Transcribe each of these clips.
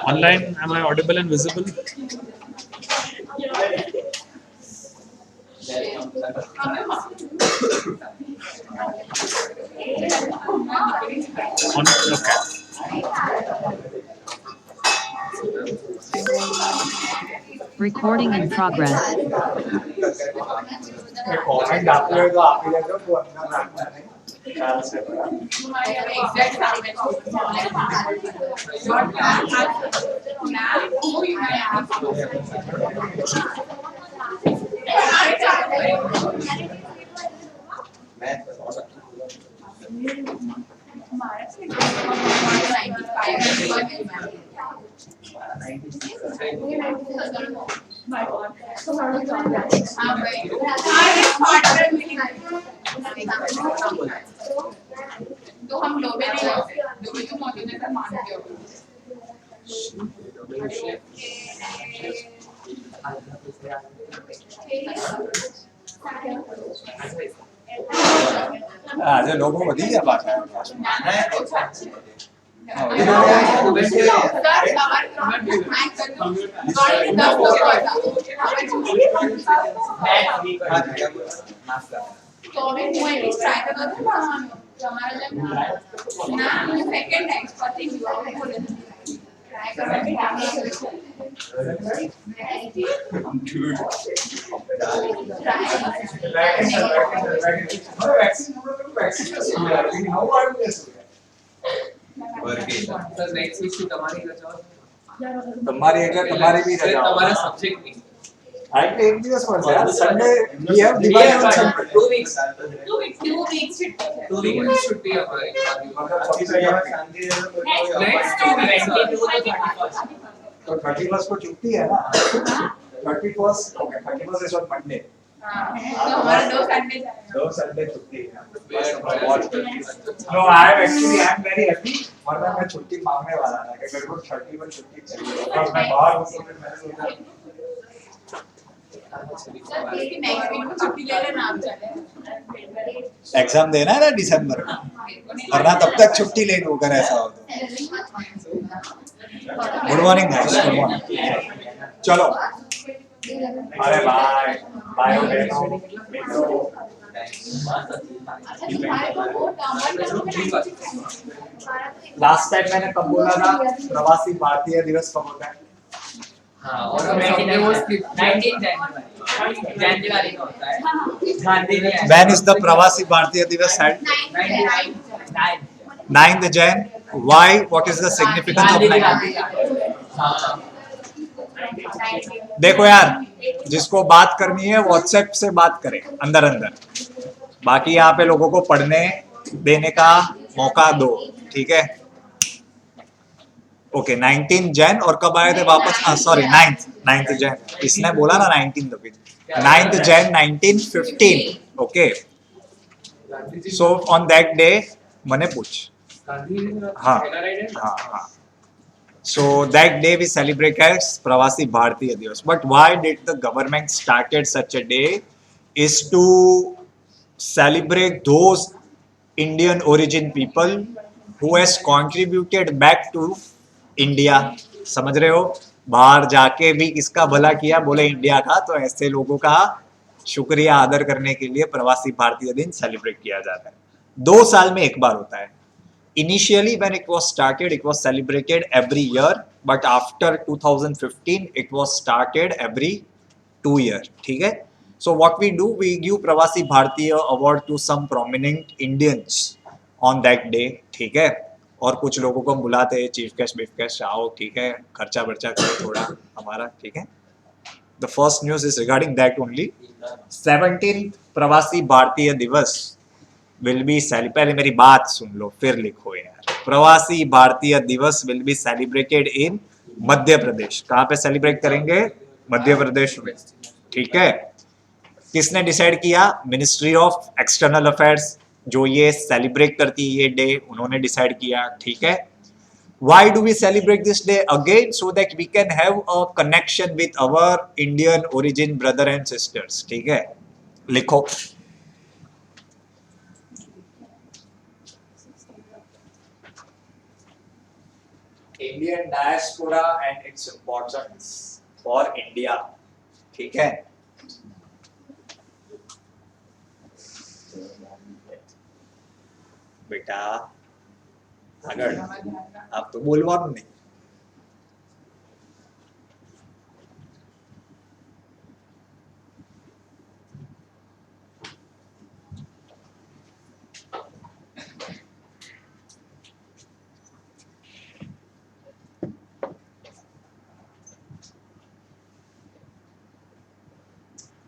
Online, am I audible and visible? Recording in progress. Comment आपले तो आपले तो कोणता लागणार नाही काल से बड़ा तो हम लोबे नहीं होते लोबे तो मौजूद है मानते हो આજે લોકો વધી ગયા પાછા तो अभी હું એક ટ્રાય કરતો હતો ભણવાનું તમારા જેમ ના હું સેકન્ડ ટાઈમ પતી ગયું હવે બોલે ટ્રાય કરવાની તમારી એટલે તમારી બી રજા તમારા સબ્જેક્ટ ની આ એટલે એક દિવસ પર છે Sunday we have divided on Sunday 2 weeks 2 weeks2 weeks छुट्टी है हमारी तो 31st को छुट्टी है ना 31st okay 31st is on Monday हां तो हमारा दो संडे दो संडे छुट्टी है no I am actually I am very happy वरना मैं छुट्टी मांगने वाला था कि मेरे को 30 पर छुट्टी चाहिए और मैं बाहर हूं तो फिर मैंने सोचा लेकिन नेक्स्ट वीक को छुट्टी ले लेना आप चले एग्जाम देना है ना दिसंबर में वरना तब तक छुट्टी ले लो अगर ऐसा हो तो good morning guys good morning चलो अरे बाय बाय बहनों मित्रों लास्ट टाइम मैंने कब बोला था प्रवासी भारतीय दिवस कब होता है हाँ और हम सबने वो 19 जनवरी को होता है Gandhi ji When is the प्रवासी भारतीय दिवस held? 9th Jan. Why? What is the significance of 9th? देखो यार जिसको बात करनी है व्हाट्सएप से बात करें अंदर अंदर बाकी यहाँ पे लोगों को पढ़ने देने का मौका दो ठीक है ओके 19 जैन और कब आए थे वापस सॉरी 9th जैन इसने बोला ना 19 तो 9th Jain 1915 okay so on that day मने पूछ हाँ हाँ हाँ so that day we celebrate as Pravasi Bharatiya Divas but why did the government started such a day is to celebrate those Indian origin people who has contributed back to India समझ रहे हो बाहर जाके भी किसका भला किया बोले इंडिया का तो ऐसे लोगों का शुक्रिया आदर करने के लिए प्रवासी भारतीय दिन सेलिब्रेट किया जाता है 2 साल में एक बार होता है Initially, when it was started, it was celebrated every year, but after 2015, it was started every 2 years. ठीक है? So what we do, we give Pravasi Bharatiya award to some prominent Indians on that day. ठीक है? और कुछ लोगों को बुलाते हैं चीफ गेस्ट आओ ठीक है खर्चा बर्चा करो थोड़ा हमारा ठीक है The first news is regarding that only. 17th प्रवासी भारतीय दिवस विल बी पहले मेरी बात सुन लो फिर लिखो यार प्रवासी भारतीय दिवस will be celebrated in Madhya Pradesh कहाँ पे सेलिब्रेट करेंगे मध्य प्रदेश में ठीक है किसने डिसाइड किया मिनिस्ट्री ऑफ एक्सटर्नल अफेयर्स जो ये सेलिब्रेट करती है ये डे उन्होंने डिसाइड किया ठीक है why do we celebrate this day again so that we can have a connection with our Indian origin brother and sisters ठीक है लिखो Indian diaspora and its importance for India. ठीक है. बेटा આગળ આપ તો બોલવાનું નહીં.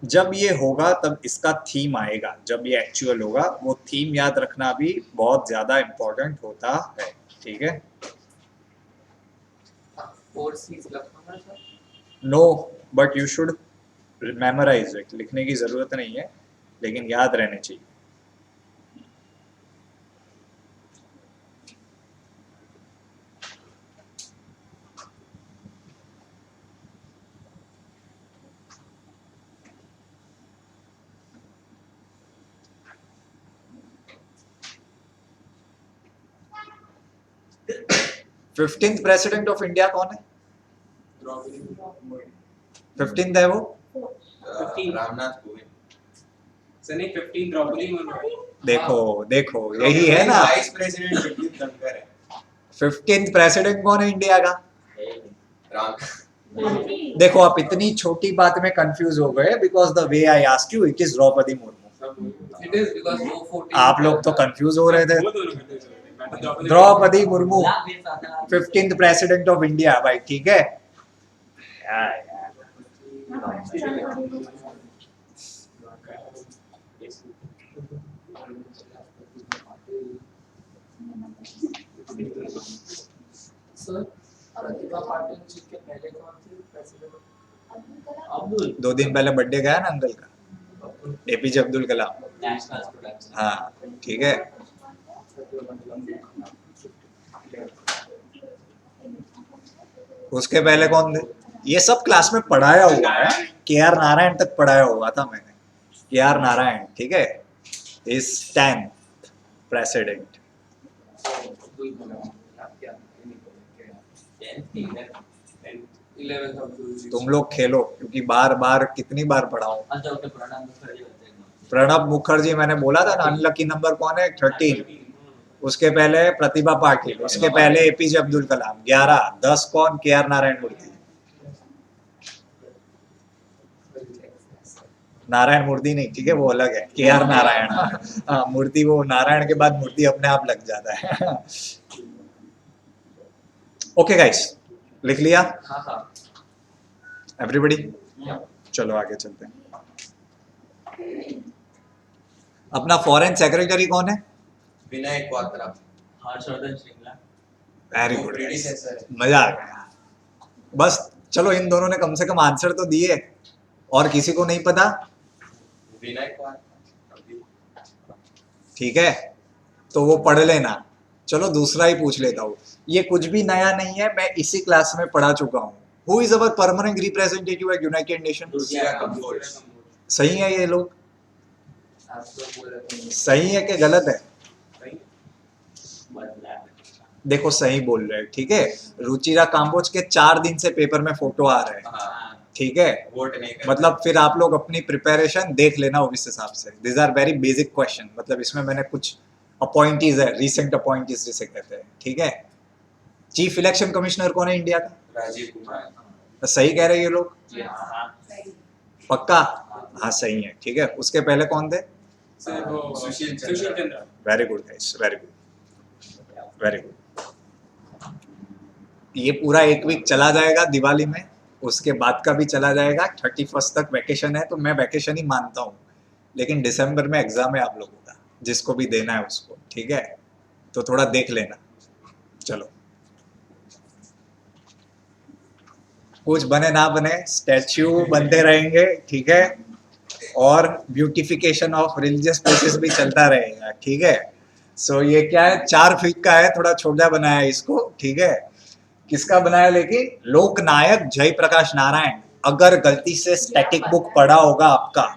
जब ये होगा तब इसका थीम आएगा. जब ये एक्चुअल होगा वो थीम याद रखना भी बहुत ज्यादा इम्पोर्टेंट होता है. ठीक है. 4 C's Lucknow sir. No but you should memorise it. लिखने की जरूरत नहीं है लेकिन याद रहने चाहिए. फिफ्टींथ प्रेसिडेंट ऑफ इंडिया कौन है? 15th है वो. 15 रामनाथ कोविंद. सनी 15 द्रौपदी मुर्मू. देखो देखो यही है ना. वाइस प्रेसिडेंट जगदीप धनखड़ है. 15th प्रेसिडेंट कौन है इंडिया का? राम. देखो आप इतनी छोटी बात में कंफ्यूज हो गए because the way I asked you it is Draupadi Murmu. It is because वो 14. आप लोग तो कंफ्यूज हो रहे थे. वो दोनों करते हैं. मैं तो द्रौपदी. द्रौपदी मुर्मू लाभ भी साधा. 15th प्रेसिडेंट ऑफ इंडिया भाई. ठीक है. सर प्रतिभा पाटिल जी के पहले कौन थे प्रेसिडेंट? अब्दुल. 2 दिन पहले बर्थडे गया ना अंकल का. APJ Abdul Kalam. National student. हाँ ठीक है. उसके पहले कौन थे? ये सब क्लास में पढ़ाया हुआ है. के.आर. नारायण तक पढ़ाया हुआ था मैंने. के.आर. नारायण. ठीक है. Is 10th president. Abdul Kalam. आप क्या? 11th अब्दुल जी. तुम लोग खेलो क्योंकि बार बार कितनी बार पढ़ाऊं. अच्छा ओके. प्रणब मुखर्जी होते हैं. प्रणब मुखर्जी मैंने बोला था ना. अनलकी नंबर कौन है? 13. उसके पहले प्रतिभा पाटिल. उसके पहले एपीजे अब्दुल कलाम. 11. 10 कौन? के.आर. नारायण मूर्ति. नारायण मूर्ति नहीं. ठीक है वो अलग है. के.आर. नारायण. हाँ मूर्ति वो नारायण के बाद मूर्ति अपने आप लग जाता है. ओके गाइस लिख लिया हाँ हाँ. एवरीबॉडी. चलो आगे चलते हैं. अपना फॉरेन सेक्रेटरी कौन है? Vinay Kwatra. Harshvardhan Shringla. Very good. Predecessor है. मजा आ गया. बस चलो इन दोनों ने कम से कम आंसर तो दिए. और किसी को नहीं पता? विनय क्वात्रा. ठीक है तो वो पढ़ लेना. चलो दूसरा ही पूछ लेता हूँ. ये कुछ भी नया नहीं है. मैं इसी क्लास में पढ़ा चुका हूँ. Who is our permanent representative at United Nation? Ruchira Kamboj. सही है ये लोग? आप तो बोल रहे थे. सही है कि गलत है? बदला. देखो सही बोल रहे हैं. ठीक है. रुचिरा काम्बोज के 4 दिन से पेपर में फोटो आ रहे हैं. हाँ. ठीक है. वोट नहीं करना. मतलब फिर आप लोग अपनी प्रिपरेशन देख लेना उस हिसाब से. This are very basic question. मतलब इसमें मैंने कुछ अपॉइंटीज है. रिसेंट अपॉइंटीज जिसे कहते हैं. ठीक है. चीफ इलेक्शन कमिश्नर कौन है इंडिया का? राजीव कुमार. तो सही कह रहे हैं ये लोग? जी हाँ. पक्का? हाँ सही है. ठीक है. उसके पहले कौन थे? सर वो Sushil Chandra. Very good guys. Very good. Very good. ये पूरा 1 वीक चला जाएगा दिवाली में. उसके बाद का भी चला जाएगा. 31st तक वैकेशन है तो मैं वैकेशन ही मानता हूँ. लेकिन दिसंबर में एग्जाम है आप लोगों का. जिसको भी देना है उसको. ठीक है. तो थोड़ा देख लेना. चलो कुछ बने ना बने स्टैच्यू बनते रहेंगे. ठीक है. और ब्यूटिफिकेशन ऑफ रिलीजियस प्लेसेस भी चलता रहेगा. ठीक है. सो ये क्या है? 4 फीट का है. थोड़ा छोटा बनाया है इसको. ठीक है. किसका बनाया? लेकिन लोकनायक जयप्रकाश नारायण. अगर गलती से स्टैटिक बुक पढ़ा होगा आपका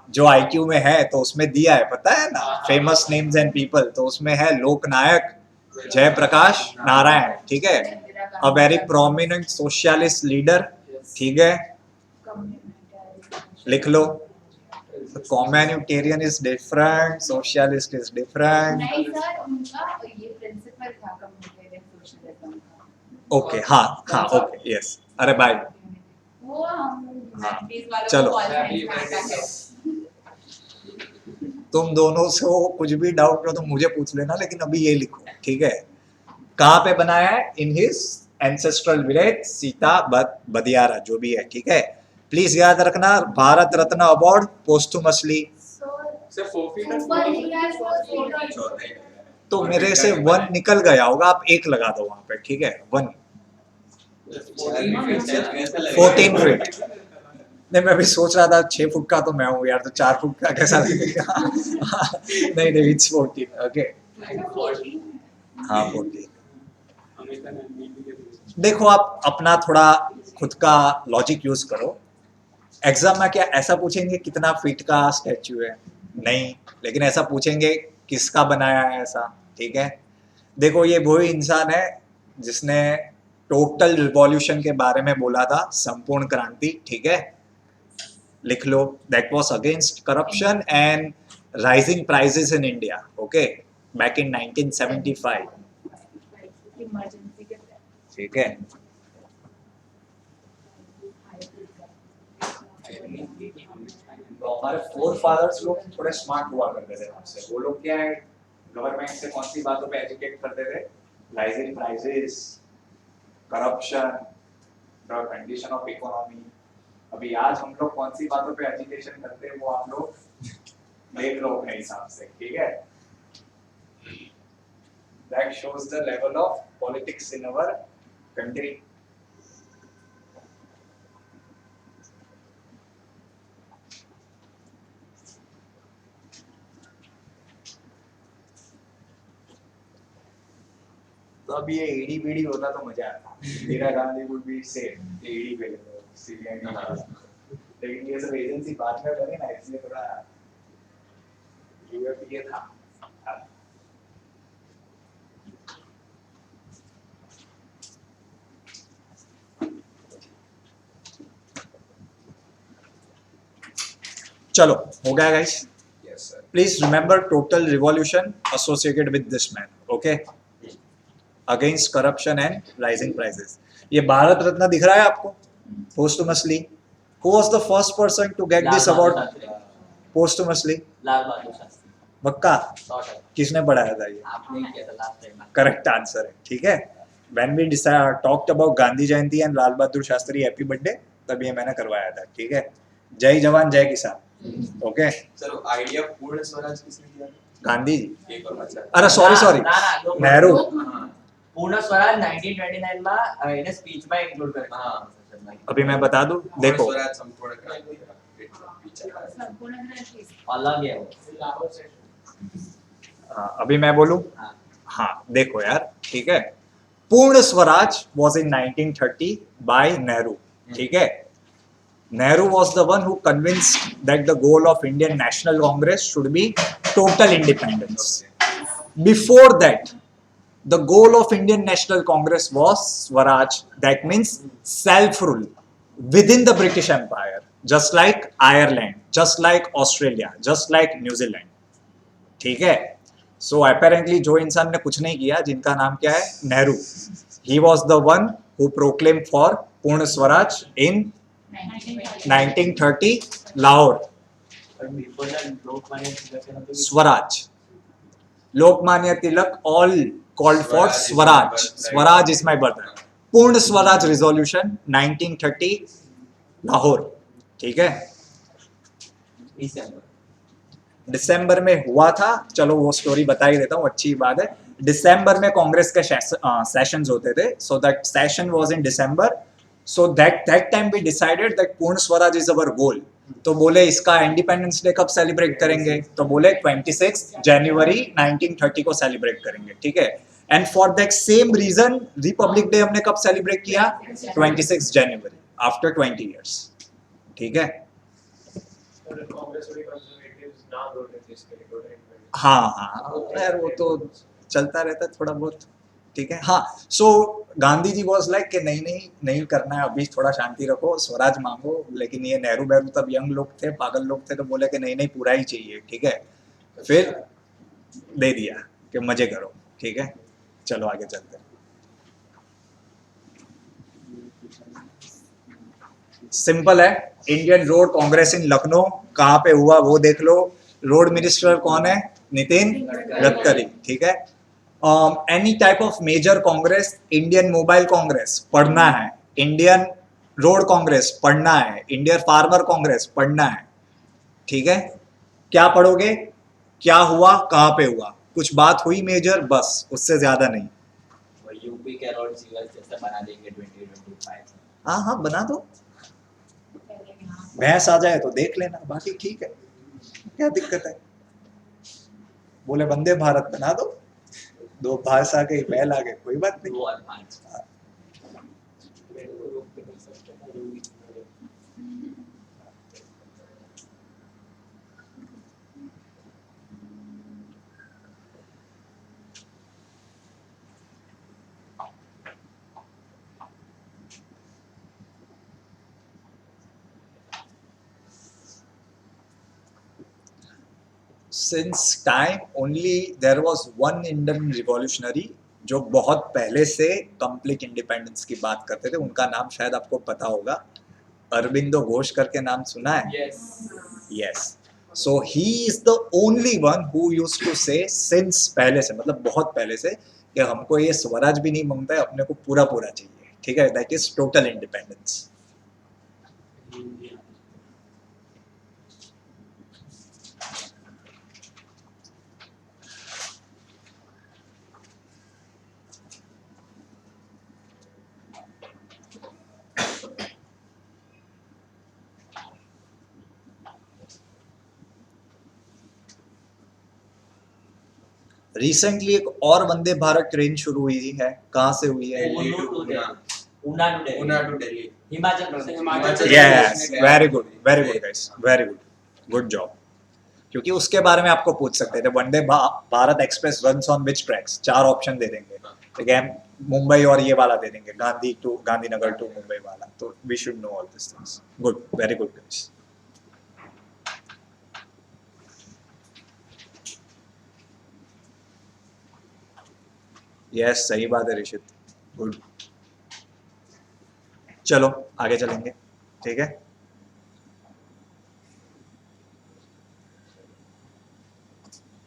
जो आईक्यू में है तो उसमें दिया है पता है ना. Famous names and people. तो उसमें है लोकनायक जयप्रकाश नारायण, ठीक है, a very prominent socialist leader, ठीक है, लिख लो। Communitarian is different, socialist is different. नहीं सर, उनका ये प्रिंसिपल था कम्युनिटेरियन सोशलिज्म का। ओके, हाँ हाँ, ओके, यस, अरे बाय। वो हम हाँ, 90s वालों चलो। को कॉलेज में आता है। तुम दोनों से हो कुछ भी डाउट हो तो मुझे पूछ लेना, लेकिन अभी ये लिखो, ठीक है। कहाँ पे बनाया है? In his ancestral village Sita Badiyara, जो भी है, ठीक है। प्लीज याद रखना, Bharat Ratna award posthumously. Sir 4 feet ऊपर लिखा है 4 feet। तो मेरे से 1 निकल गया होगा, आप 1 लगा दो वहां पे, ठीक है, 1। 14 फीट। नहीं, मैं भी सोच रहा था 6 फुट का तो मैं हूँ यार, तो 4 फुट का कैसा लगेगा? नहीं नहीं, इट्स 14, ओके। हाँ 14। देखो, आप अपना थोड़ा खुद का लॉजिक यूज करो। एग्जाम में क्या ऐसा पूछेंगे कितना फीट का स्टैच्यू है? नहीं, लेकिन ऐसा पूछेंगे किसका बनाया है ऐसा, ठीक है। देखो, ये वही इंसान है जिसने टोटल रिवॉल्यूशन के बारे में बोला था, संपूर्ण क्रांति, ठीक है, लिख लो। That was against corruption and rising prices in India, okay, back in 1975, emergency के तहत। ठीक है। तो हमारे फोर फादर्स लोग थोड़े स्मार्ट हुआ करते थे हमसे। वो लोग क्या है, गवर्नमेंट से कौन सी बातों पे एजुकेट करते थे? Rising prices, corruption, the condition of economy. अभी आज हम लोग कौन सी बातों पे एजुकेशन करते हैं वो आप लोग देख लो अपने हिसाब से, ठीक है। That shows the level of politics in our country. तो अब ये एडी बीडी होता तो मजा आता। इंदिरा गांधी वुड बी से एडी पे सीबीआई, लेकिन ये सब एजेंसी बाद में बनी ना, इसलिए थोड़ा ये था। चलो, हो गया guys. Yes sir. Please remember total revolution associated with this man, okay, against corruption and rising prices. ये भारत रत्न दिख रहा है आपको posthumously? Who was the first person to get this award posthumously? Lal Bahadur Shastri. पक्का? 100%। किसने पढ़ाया था ये? आपने ही किया था लास्ट टाइम। करेक्ट आंसर है, ठीक है। When we talked about Gandhi Jayanti and Lal Bahadur Shastri happy birthday, तब ये मैंने करवाया था, ठीक है। जय जवान जय किसान, ओके। सर आइडिया पूर्ण स्वराज किसने दिया था? गांधी जी। एक और अच्छा। अरे सॉरी, नेहरू। पूर्ण स्वराज 1929 में એને સ્પીચ માં ઇન્ક્લુડ કર્યું। हाँ। अभी मैं बता दूं, देखो, स्वराज संपूर्ण क्रांति पीछे। संपूर्ण क्रांति। अलग है वो। अभी मैं बोलूं, हाँ। हाँ देखो यार, ठीक है। पूर्ण Swaraj was in 1930 by Nehru, ठीक है। Nehru was the one who convinced that the goal of Indian National Congress should be total independence. Before that, the goal of Indian National Congress was Swaraj, that means self-rule within the British Empire, just like Ireland, just like Australia, just like New Zealand, ठीक है। So apparently जो इंसान ने कुछ नहीं किया, जिनका नाम क्या है? Nehru. He was the one who proclaimed for पूर्ण Swaraj in 1930 Lahore. Swaraj, Lokmanya Tilak all called for Swaraj. Swaraj is my birthday. पूर्ण स्वराज रिजोल्यूशन 1930 लाहौर, ठीक है। दिसंबर में हुआ था, चलो वो स्टोरी बता ही देता हूँ, अच्छी बात है। दिसंबर में कांग्रेस के सेशंस होते थे, so that session was in December, so that time we decided that Purna Swaraj is our गोल। तो बोले इसका इंडिपेंडेंस डे कब सेलिब्रेट करेंगे? तो बोले 26 जनवरी 1930 को सेलिब्रेट करेंगे, ठीक है। And for that same reason Republic Day हमने कब सेलिब्रेट किया? 26 जनवरी, आफ्टर 20 इयर्स, ठीक है। हाँ हाँ यार, वो तो चलता रहता है थोड़ा बहुत, ठीक है। हाँ, सो गांधी जी वॉज लाइक कि नहीं नहीं नहीं करना है अभी, थोड़ा शांति रखो, स्वराज मांगो। लेकिन ये नेहरू बेहरू तब यंग लोग थे, पागल लोग थे, तो बोले कि नहीं नहीं पूरा ही चाहिए, ठीक है। फिर दे दिया कि मजे करो, ठीक है। चलो आगे चलते हैं। सिंपल है, इंडियन रोड कांग्रेस इन लखनऊ कहाँ पे हुआ वो देख लो। रोड मिनिस्टर कौन है? नितिन गडकरी, ठीक है। Any type of major congress, Indian Mobile Congress पढ़ना है, इंडियन रोड कांग्रेस पढ़ना है, इंडियन फार्मर कांग्रेस पढ़ना है, ठीक है। क्या पढ़ोगे? क्या हुआ, कहाँ पे हुआ, कुछ बात हुई मेजर, बस उससे ज्यादा नहीं। यूपी के रोड सीवर जैसा बना देंगे 2025। हाँ हाँ बना दो, भैंस आ जाए तो देख लेना, बाकी ठीक है, क्या दिक्कत है। बोले वंदे भारत बना दो, 2 भैंस आ गई, बैल आ गए, कोई बात नहीं। 2 और 5 Since time only there was one Indian revolutionary जो बहुत पहले से कंप्लीट इंडिपेंडेंस की बात करते थे, उनका नाम शायद आपको पता होगा, अरबिंदो घोष करके नाम सुना है? Yes, so he is the only one who used to say since, पहले से मतलब बहुत पहले से, कि हमको ये स्वराज भी नहीं मांगता है, अपने को पूरा पूरा चाहिए, ठीक है। That is total independence. Recently एक और वंदे भारत ट्रेन शुरू हुई है, कहाँ से हुई है? Una to Delhi, Himachal Pradesh. Yes, very good guys, very good, good job. क्योंकि उसके बारे में आपको पूछ सकते थे, Vande Bharat express runs on which tracks, 4 option दे देंगे, ठीक है। मुंबई और ये वाला दे देंगे, गांधीनगर टू मुंबई वाला, तो we should know all this things. Good, very good guys. Yes, सही बात है ऋषित, गुड। चलो आगे चलेंगे, ठीक है।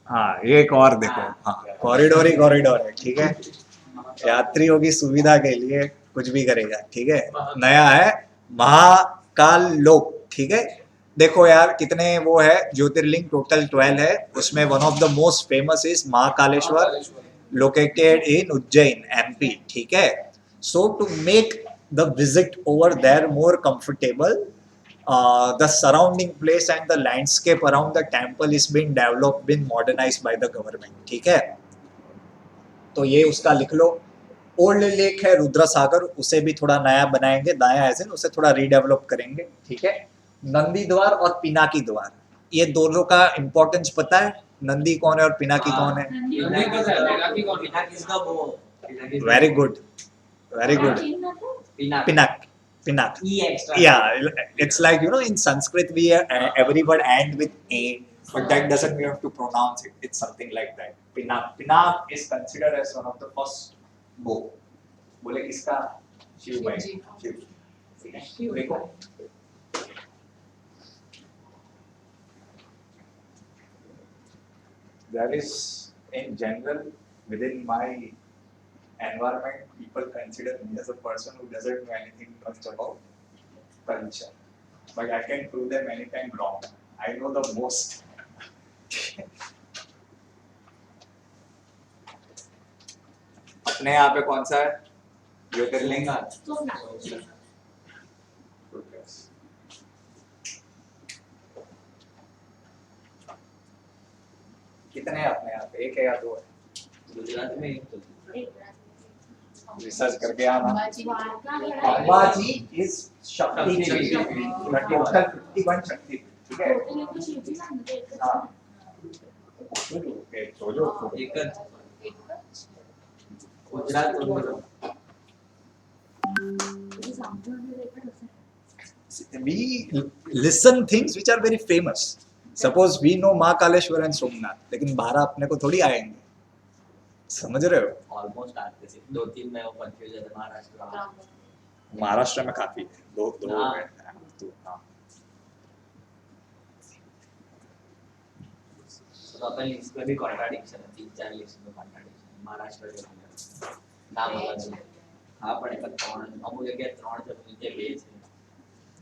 हाँ, एक और देखो, हाँ, कॉरिडोर ही कॉरिडोर है, ठीक है। यात्रियों की सुविधा के लिए कुछ भी करेगा, ठीक है। नया है महाकाल लोक, ठीक है। देखो यार कितने वो है ज्योतिर्लिंग, टोटल 12 है, उसमें one of the most famous is Mahakaleshwar, located in Ujjain, MP, ठीक है। So to make the visit over there more comfortable, the surrounding place and the landscape around the temple is being developed, been modernized by the government, ठीक है। तो ये उसका लिख लो। Old lake है रुद्र सागर, उसे भी थोड़ा नया बनाएंगे, नया एज इन उसे थोड़ा रीडेवलप करेंगे, ठीक है। नंदी द्वार और पिनाकी द्वार, ये दोनों का इंपॉर्टेंस पता है? नंदी कौन है और पिनाकी कौन है? Very good, very good. Pinak, Pinak, yeah, it's like, you know, in Sanskrit we every word end with a, but that doesn't mean you have to pronounce it, it's something like that. Pinak is considered as one of the first bow. बोले किसका? शिव भाई, शिव। देखो there is, in general, within my environment, people consider me as a person who doesn't know anything much about culture. But I can prove them anytime wrong. I know the most. अपने यहाँ पे कौन सा है ज्योतिर्लिंग? कितने हैं अपने यहाँ पे, 1 है या 2 है? गुजरात में रिसर्च करके आना। अंबाजी इज शक्ति पीठ, टोटल 51 शक्ति पीठ, ठीक है। हाँ, गुजरात और We listen things which are very famous. Suppose we know Mahakaleshwar and Somnath, लेकिन 12 अपने को थोड़ी आएंगे, समझ रहे हो? ऑलमोस्ट आते थे, दो तीन में वो कंफ्यूज है महाराष्ट्र। महाराष्ट्र में काफी है, दो हाँ। है, तो हाँ। तो अपन लिस्ट में भी कॉन्ट्राडिक्शन है, 3-4 लिस्ट में कॉन्ट्राडिक्शन महाराष्ट्र के अंदर नाम अलग है। हाँ પણ એક ત્રણ અમુક જગ્યાએ ત્રણ છે, અમુક જગ્યાએ બે છે।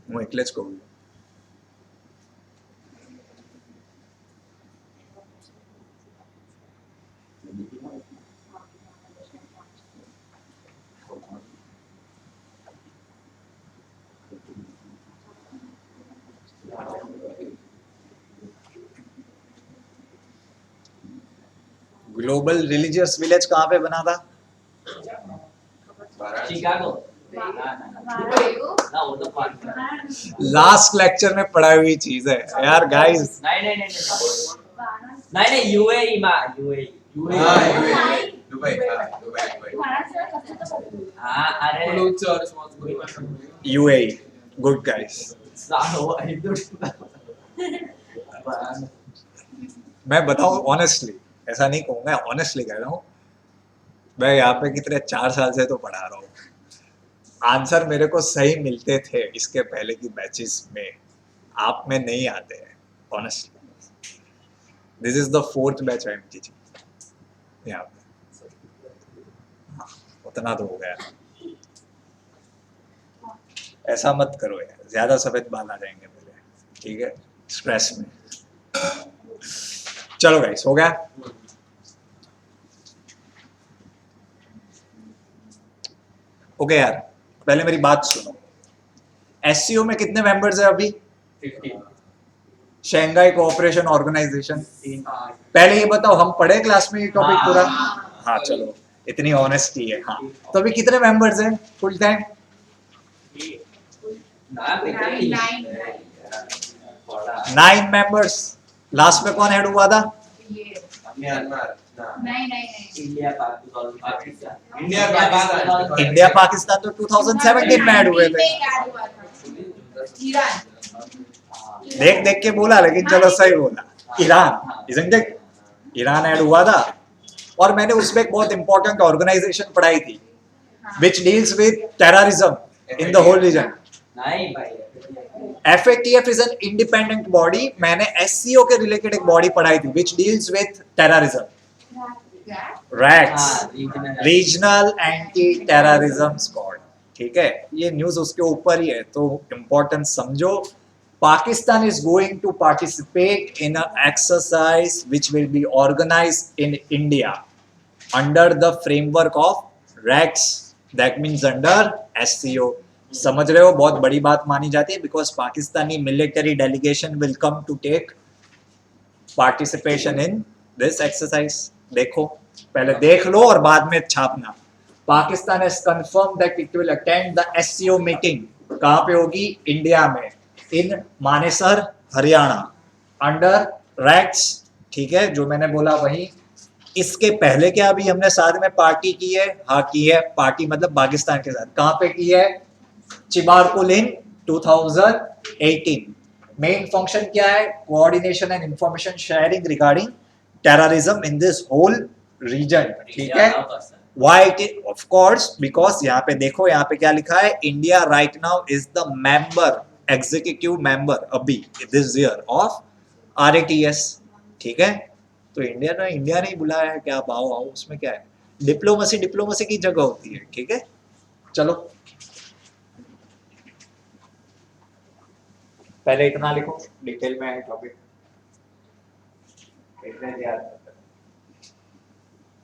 હું એટલે જ કહું છું. ग्लोबल रिलीजियस विलेज कहाँ पे बना था? वाराणसी शिकागो ना वो तो पार्ट लास्ट लेक्चर में पढ़ाई हुई चीज है यार गाइस. नहीं यूएई માં यूएई हाँ यूएई दुबई दुबई हाँ अरे Blue Church was going. UAE good guys. सालो इधर मैं बताऊं ऑनेस्टली, ऐसा नहीं कहूंगा, ऑनेस्टली कह रहा हूँ, मैं यहाँ पे कितने 4 साल से तो पढ़ा रहा हूँ. आंसर मेरे को सही मिलते थे इसके पहले की बैचेस में, आप में नहीं आते हैं honestly. This is the 4th batch I am teaching यहाँ पे. हाँ, उतना तो हो गया. ऐसा मत करो यार, ज्यादा सफेद बाल आ जाएंगे मेरे, ठीक है, स्ट्रेस में. चलो गाइस, हो गया. ओके यार, पहले मेरी बात सुनो. एससीओ में कितने मेंबर्स है अभी? 50 शंघाई कोऑपरेशन ऑर्गेनाइजेशन. पहले ये बताओ, हम पढ़े क्लास में ये टॉपिक हाँ. पूरा? हाँ चलो, इतनी ऑनेस्टी है. हाँ, तो अभी कितने मेंबर्स हैं फुल टाइम? ना बेटा 9 मेंबर्स. लास्ट में कौन हेड हुआ था? म्यांमार ना नहीं India Pakistan India Pakistan India Pakistan तो 2017 में ऐड हुए थे. ईरान देख देख के बोला, लेकिन चलो सही बोला. Iran, isn't it? Iran add हुआ था. और मैंने उसमें एक बहुत इंपॉर्टेंट ऑर्गेनाइजेशन पढ़ाई थी which deals with terrorism in the whole region. नहीं भाई FATF is an independent body. मैंने SCO के रिलेटेड एक बॉडी पढ़ाई थी which deals with terrorism. RATS, regional anti terrorism squad. ठीक है, ये न्यूज उसके ऊपर ही है, तो इम्पोर्टेंस समझो. Pakistan is going to participate in an exercise which will be organized in India under the framework of RATS. That means under SCO. समझ रहे हो, बहुत बड़ी बात मानी जाती है because Pakistani military delegation will come to take participation in this exercise. देखो, पहले देख लो और बाद में छापना. Pakistan has confirm that it will attend the SCO meeting. कहाँ पे होगी? इंडिया में, in Manesar Haryana, under RATS. ठीक है, जो मैंने बोला वही. इसके पहले क्या अभी हमने साथ में पार्टी की है? हाँ की है. पार्टी मतलब पाकिस्तान के साथ. कहाँ पे की है? चिबारकुल इन 2018. मेन फंक्शन क्या है? Coordination and information sharing regarding terrorism in this whole region. ठीक है. Why it is? Of course, because यहाँ पे देखो, यहाँ पे क्या लिखा है? India right now is the member, executive member अभी this year of RATS. ठीक है, तो इंडिया नहीं बुलाया है, क्या आप आओ आओ, उसमें क्या है? डिप्लोमेसी की जगह होती है. ठीक है, चलो पहले इतना लिखो, डिटेल में है टॉपिक.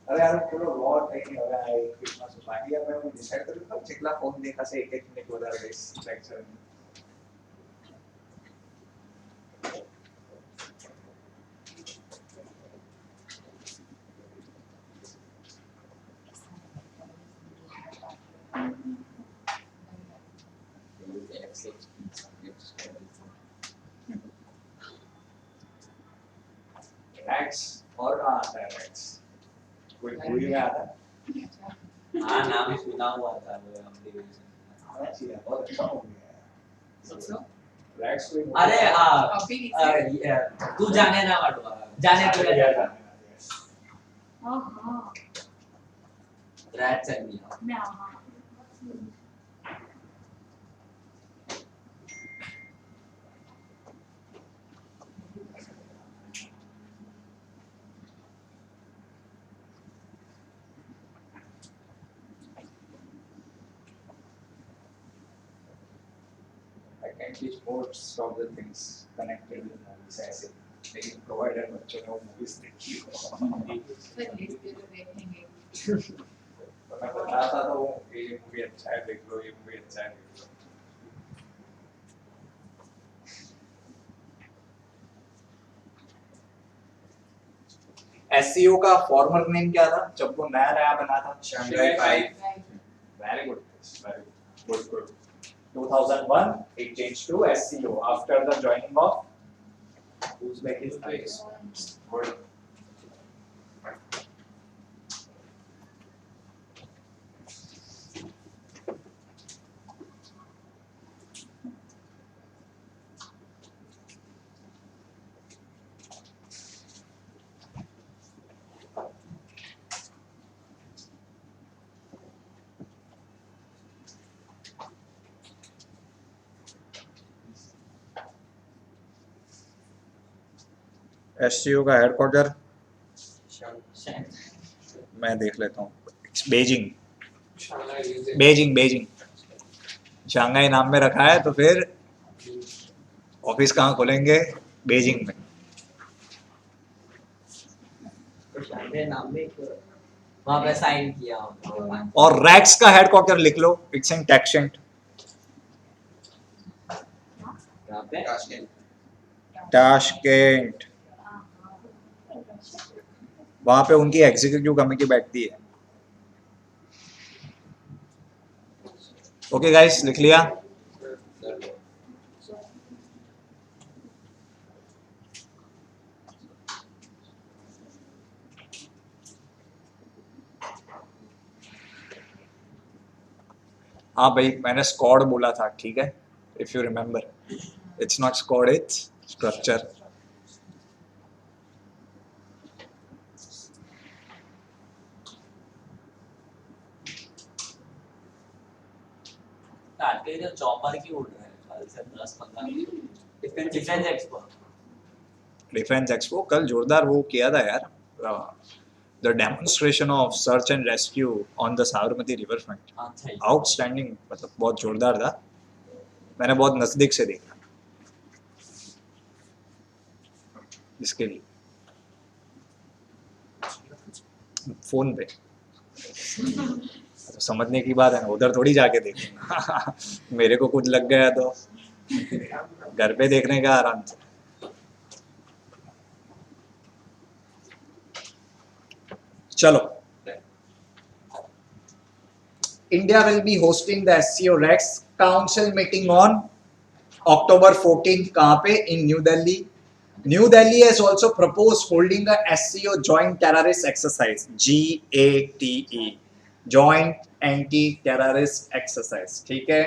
अरे यार चलो बहुत नहीं हो रहा है कितना सुपारी है. मैं डिसाइड करूंगा चिकला फोन देखा से 1 मिनट हो रहा है इस लेक्चर में. X और आता है X, कोई पूरी में आता है. हाँ नाम सुना हुआ था वो application। बहुत अच्छा हो गया रैक्स अरे अभी नीचे तू जाने ना वाटवा जाने तुला जाना हाँ रॅट चालली मैं हाँ I can teach most of the things connected with movies ऐसे लेकिन provided बच्चों ने वो movies देखी हो फिर लिस्ट तो देखेंगे तो मैं बताता था वो ये मूवी अच्छा है देख लो ये मूवी अच्छा है देख लो SEO का फॉर्मल नेम क्या था जब वो नया नया बना था Shanghai 5 very good very good good 2001 it changed to SEO after the joining of Uzbekistan good SEO का हेडक्वार्टर मैं देख लेता हूँ बेजिंग बेजिंग शंघाई नाम में रखा है तो फिर ऑफिस कहाँ खोलेंगे बेजिंग में तो शायद नाम में वहाँ पे साइन किया होगा और रैक्स का हेडक्वार्टर लिख लो इट्स इन टैक्सेंट यहाँ पे ताशकेंट वहां पे उनकी एग्जीक्यूटिव कमेटी बैठती है ओके गाइस लिख लिया हाँ भाई मैंने स्क्वाड बोला था ठीक है if you remember it's not squad its structure काटे जो चॉपर की उड़ रहा है कल से 10-15 डिफेंस एक्सपो डिफेंस एक्सपो कल जोरदार वो किया था यार the demonstration of search and rescue on the Sabarmati river front अच्छा ही आउटस्टैंडिंग मतलब बहुत जोरदार था मैंने बहुत नजदीक से देखा इसके लिए फोन पे तो समझने की बात है ना उधर थोड़ी जाके देखूंगा मेरे को कुछ लग गया तो घर पे देखने का आराम से चलो India will be hosting the SEO Rex Council meeting on October 14th कहाँ पे in New Delhi. New Delhi has also proposed holding a SEO Joint Terrorist Exercise JATE Joint Anti-Terrorist Exercise ठीक है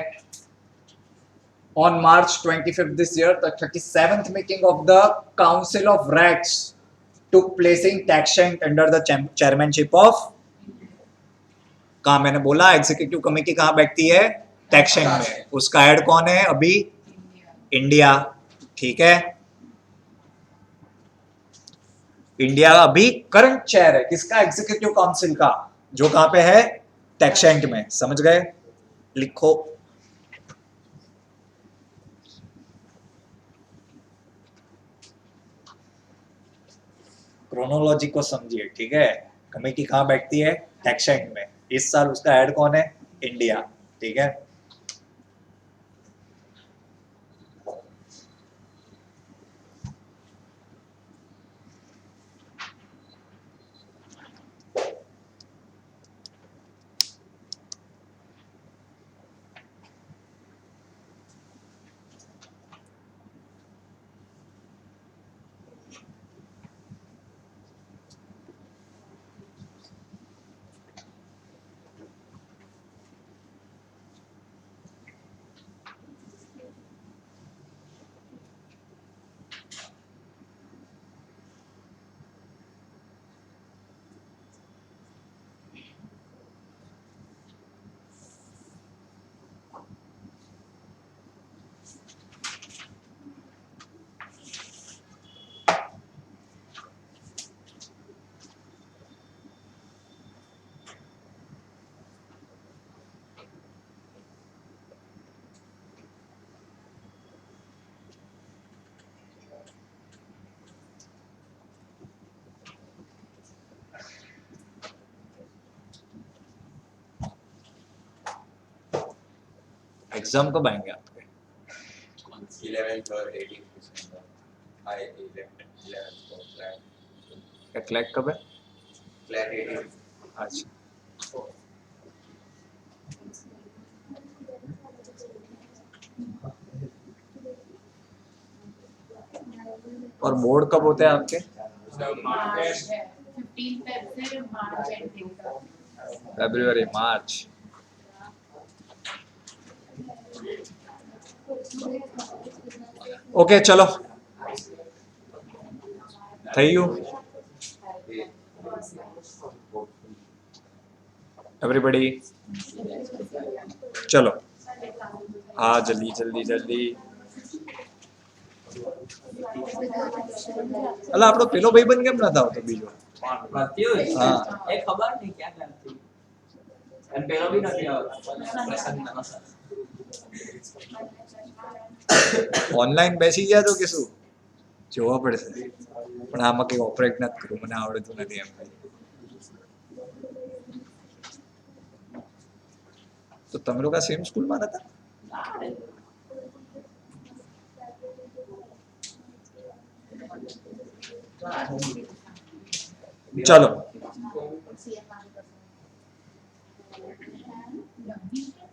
on March 25th this year the 37th meeting of the Council of Rex took place in Tashkent under the chairmanship of कहाँ मैंने बोला executive committee कहाँ बैठती है टैक्सेंट में उसका हेड कौन है अभी इंडिया ठीक है इंडिया अभी करंट चेयर है किसका एग्जीक्यूटिव काउंसिल का जो कहाँ पे है टैक्सेंट में समझ गए लिखो क्रोनोलॉजी को समझिए ठीक है कमेटी कहाँ बैठती है टैक्सेंट में इस साल उसका हेड कौन है इंडिया ठीक है एग्जाम कब आएंगे आपके? 11th और 18th December. I 11th को flat. क्लैक कब है? Flat 18th. अच्छा, और बोर्ड कब होते हैं आपके? मार्च है 15 फेब से मार्च एंडिंग तक. February March. ओके चलो, થઈ ગયું एवरीबॉडी? चलो हाँ जल्दी जल्दी जल्दी. અલા આપણો પેલો ભાઈબંધ કેમ નતો આવતો બીજો? પ્રત્યુષ હા. એ ખબર નહીં ક્યાં કરતી અને પેલો બી નથી આવતો પ્રસંગ નમસ્કાર ઓનલાઈન બેસી ગયા તો કે શું? જોવા પડશે, પણ આમાં કઈ ઓપરેટ નથી કરવું, મને આવડતું નથી એમ. તો તમે લોકો સેમ સ્કૂલમાં હતા? ચલો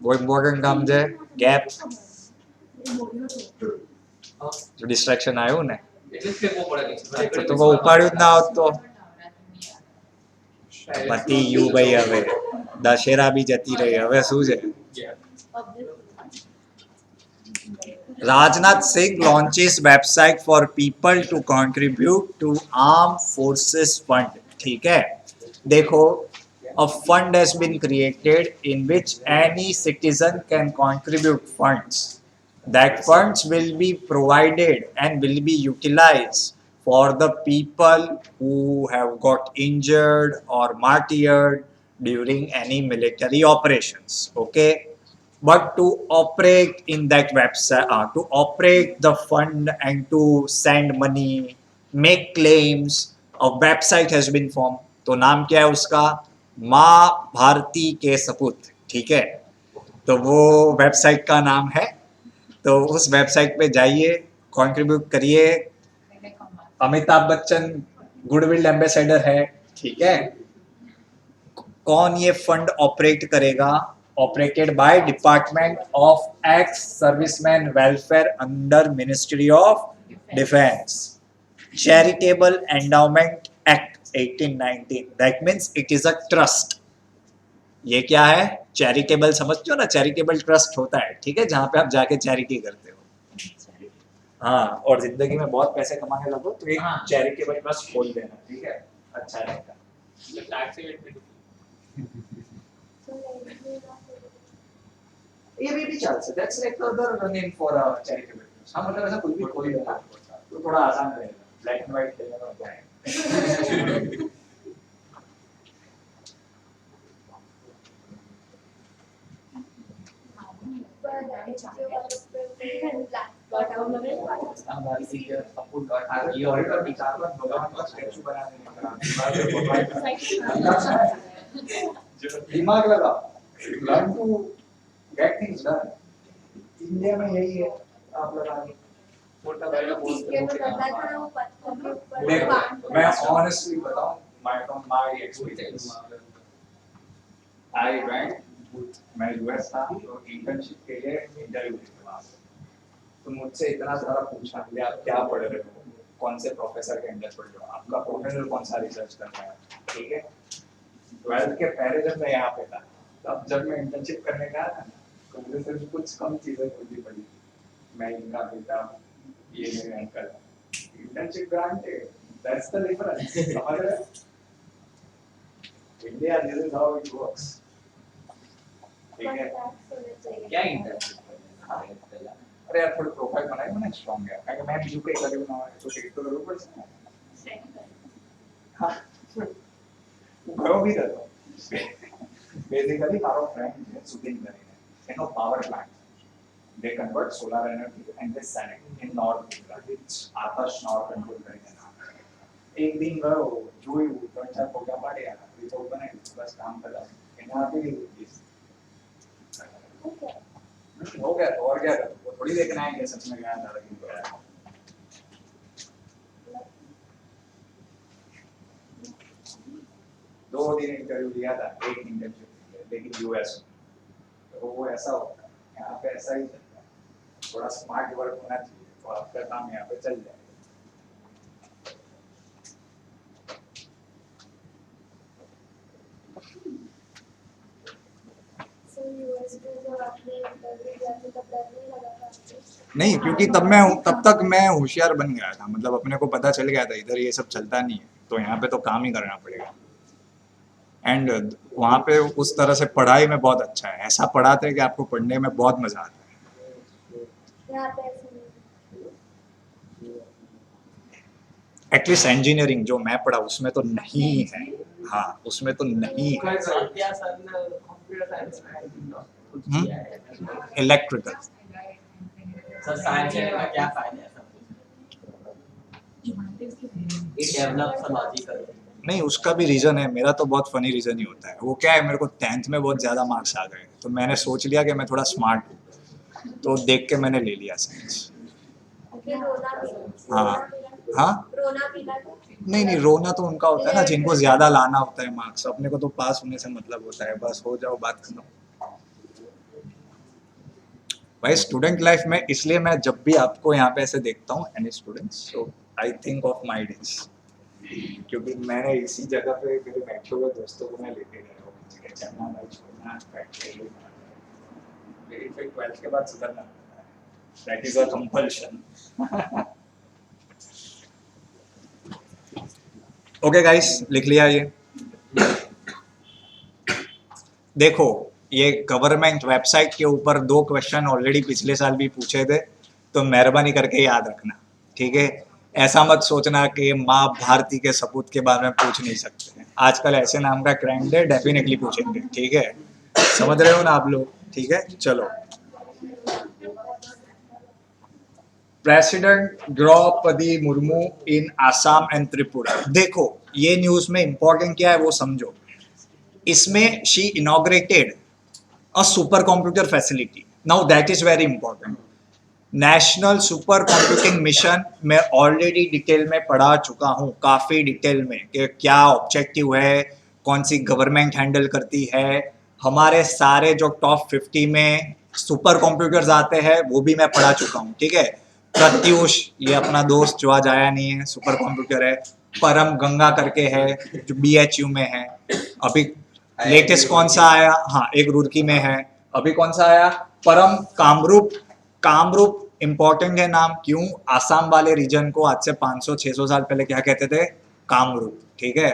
બહુ ઇમ્પોર્ટન્ટ કામ છે. ગેપ જો ડિસ્ટ્રેક્શન આવ્યું ને એટલે જ ફેંકવો પડે તો બહુ ઉપાડ્યું જ ના હોત તો. પતી ગયું ભાઈ, હવે દશેરા બી જતી રહી, હવે શું છે? Rajnath Singh launches website for people to contribute to Armed Forces Fund. ठीक है, देखो, a fund has been created in which any citizen can contribute funds. That funds will be provided and will be utilized for the people who have got injured or martyred during any military operations. Okay, but to operate in that website, to operate the fund and to send money, make claims, a website has been formed. तो नाम क्या है उसका? माँ भारती के सपूत. ठीक है, तो वो वेबसाइट का नाम है. तो उस वेबसाइट पे जाइए, कंट्रीब्यूट करिए. अमिताभ बच्चन गुडविल एम्बेसडर है. ठीक है, कौन ये फंड ऑपरेट करेगा? Operated by department of ex serviceman welfare under ministry of defence. Charitable endowment act 1819. That means it is a trust. ये क्या है? चैरिटेबल समझते हो ना, चैरिटेबल ट्रस्ट होता है. ठीक है, जहाँ पे आप जाके चैरिटी करते हो. हाँ, और जिंदगी में बहुत पैसे कमाने लगो तो एक हाँ. चैरिटेबल ट्रस्ट खोल देना. ठीक है, अच्छा रहेगा. ये भी चल सकता है. That's like other name for a charitable trust. हाँ, मतलब ऐसा कुछ भी खोल देना तो थोड़ा आसान रहेगा. ब्लैक एंड व्हाइट खेलने में क्या है. ये ऑडिटर निकाल कर भगवान का स्टैचू बना देने का. दिमाग लगा, learn to get things done. India में यही है, आप लगा लो. देखो, मैं ऑनेस्टली बताऊं, from my experience, I went, मैं यूएस था तो इंटर्नशिप के लिए इंटरव्यू देने वहां पे. तो मुझसे इतना सारा पूछा कि आप क्या पढ़ रहे हो, कौन से प्रोफेसर के अंडर पढ़ रहे हो, आपका प्रोफेसर कौन सा रिसर्च कर रहा है. ठीक है, 12th के पहले जब मैं यहाँ पे था, तब जब मैं इंटर्नशिप करने गया था तो मुझे सिर्फ कुछ कम चीजें खोजनी पड़ी. मैं इनका बेटा, ये मेरे uncle. Internship granted, that's the difference. समझ रहे हो? India, this is how it works. ठीक है, क्या इंटरेस्ट अरे यार थोड़ी प्रोफाइल बनाई मैंने स्ट्रांग है, કારણ કે मैं બીજું કઈ કર્યું ના હોય તો ટેક તો કરવું પડશે ને. હા, હું ગયો બી હતો. બેઝિકલી મારો ફ્રેન્ડ છે સુધીન કરીને, એનો power plant. they convert solar energy and they sell it in North Gujarat. It's Atash Power Control કરીને નામ. એક દિન ગયો, જોયું, 3-4 ફોટા પાડ્યા, રિપોર્ટ બનાવી, બસ કામ કર્યા. એને આપી દીધું. हो गया तो और क्या करूं? वो थोड़ी देखना है कि सच में गया था लेकिन गया है। 2 दिन इंटरव्यू दिया था, 1 इंटर्नशिप, लेकिन यूएस में। तो वो ऐसा होता है, यहाँ पे ऐसा ही चलता है। थोड़ा स्मार्ट वर्क होना चाहिए तो आपका काम यहाँ पे चल जाएगा। नहीं, क्योंकि तब तक मैं होशियार बन गया था, मतलब अपने को पता चल गया था इधर ये सब चलता नहीं है, तो यहाँ पे तो काम ही करना पड़ेगा। एंड वहाँ पे उस तरह से पढ़ाई में बहुत अच्छा है, ऐसा पढ़ाते हैं कि आपको पढ़ने में बहुत मजा आता है। एटलीस्ट इंजीनियरिंग जो मैं पढ़ा उसमें तो नहीं है। हाँ, उसमें तो नहीं है। साथिया सर कंप्यूटर साइंस में कुछ हम्म? किया है। इलेक्ट्रिकल। सर साइंस का क्या फायदा है सब? ये डेवलप लॉजिकल नहीं, उसका भी रीजन है, मेरा तो बहुत फनी रीजन ही होता है। वो क्या है, मेरे को 10th में बहुत ज़्यादा मार्क्स आ गए, तो मैंने सोच लिया कि मैं थोड़ा स्मार्ट हूँ, तो देख के मैंने ले लिया साइंस। हाँ हाँ, नहीं रोना तो उनका होता है ना जिनको ज़्यादा लाना होता है मार्क्स, अपने को तो पास होने से मतलब होता है, बस हो जाओ बात खत्म। भाई स्टूडेंट लाइफ में, इसलिए मैं जब भी आपको यहाँ पे ऐसे देखता हूँ any students, so I think of my days, क्योंकि मैंने इसी जगह पे मेरे बैठे हुए दोस्तों को मैं लेके गया हूँ चलना भाई छोड़ना प्रैक्टिकली, लेकिन फिर 12th के बाद सुधरना पड़ता है, that is a compulsion. Okay guys, लिख लिया ये। देखो, ये गवर्नमेंट वेबसाइट के ऊपर 2 क्वेश्चन ऑलरेडी पिछले साल भी पूछे थे, तो मेहरबानी करके याद रखना, ठीक है? ऐसा मत सोचना कि माँ भारती के सपूत के बारे में पूछ नहीं सकते हैं। आजकल ऐसे नाम का ट्रेंड है, डेफिनेटली पूछेंगे, ठीक है? समझ रहे हो ना आप लोग? ठीक है, चलो। President Draupadi Murmu in Assam and Tripura. देखो, ये न्यूज में इंपॉर्टेंट क्या है वो समझो। इसमें she inaugurated a super computer facility. Now that is very important. National super computing mission में ऑलरेडी डिटेल में पढ़ा चुका हूँ, काफ़ी डिटेल में, कि क्या ऑब्जेक्टिव है, कौन सी गवर्नमेंट हैंडल करती है। हमारे सारे जो टॉप 50 में सुपर कंप्यूटर्स आते हैं वो भी मैं पढ़ा चुका हूँ, ठीक है? प्रत्युष, ये अपना दोस्त जो आज आया नहीं है, सुपर कंप्यूटर है। परम गंगा करके है जो BHU में है। अभी लेटेस्ट कौन सा आया? हाँ, एक रुड़की में है। अभी कौन सा आया? परम कामरूप। कामरूप इंपॉर्टेंट है नाम, क्यों? आसाम वाले रीजन को आज से 500-600 साल पहले क्या कहते थे? कामरूप, ठीक है?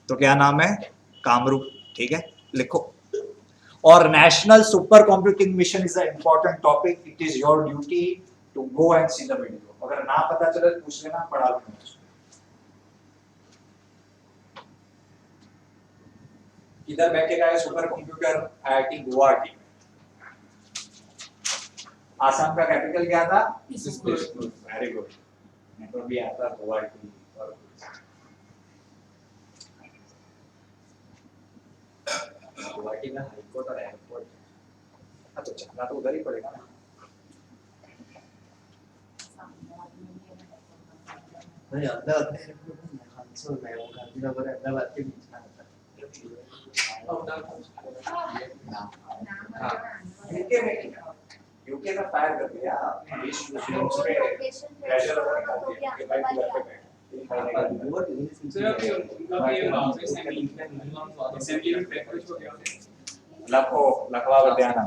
तो क्या नाम है? कामरूप, ठीक है? लिखो। और national super computing mission is a important topic, it is your duty to go and see the video. अगर ना पता चले तो पूछ लेना, पढ़ा लेना। इधर बैठेगा है super computer IIT Guwahati. Assam का कैपिटल क्या था? Very good. मैं तो भी आता गुवाहाटी और गुवाहाटी में हाई कोर्ट और एयरपोर्ट। हाँ, तो जाना तो उधर ही पड़ेगा ना। नहीं अहमदाबाद हंसो मैं वो गांधीनगर अहमदाबाद के बीच में आता यूके में फायर कर दिया, विश्व स्टूडेंट्स पे प्रेशर निकाल दिया कि भाई तू घर पे बैठ। लखवा बतियाना।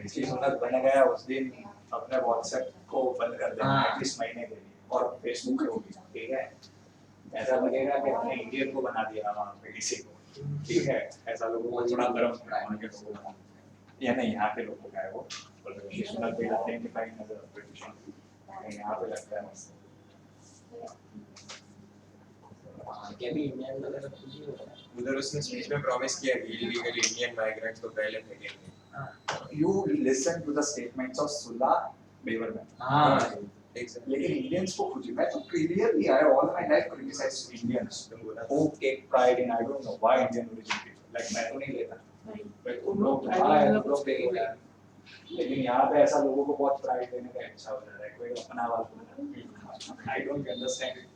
इसकी सुन्नत बन गया उस दिन अपने व्हाट्सएप को बंद कर देना इस महीने के लिए, और फेसबुक को भी, ठीक है? ऐसा लगेगा कि हमने इंडियन को बना दिया वहाँ पे किसी को, ठीक है? ऐसा लोगों को थोड़ा गर्म वहाँ के लोगों को, या नहीं यहाँ के लोगों का है वो, सुन्नत पे आइडेंटिफाई नजर ब्रिटिश यहाँ पे लगता है मस्त। के भी इंडियन वगैरह कुछ ही होता है। उधर उसने स्पीच में प्रॉमिस किया कि इलीगल इंडियन माइग्रेंट्स तो पहले फेंकेंगे। You listen to the statements of Sulla Braverman. हाँ, exactly. लेकिन इंडियंस को खुद, मैं तो clearly I all my life criticise Indians, बोला who take pride in I don't know why Indian origin people like मैं तो नहीं लेता भाई तुम लोग तुम्हारा है तुम लोग देखो यार लेकिन यहाँ पे ऐसा लोगों को बहुत प्राइड देने का इच्छा हो जा रहा है कोई अपना वाला I don't understand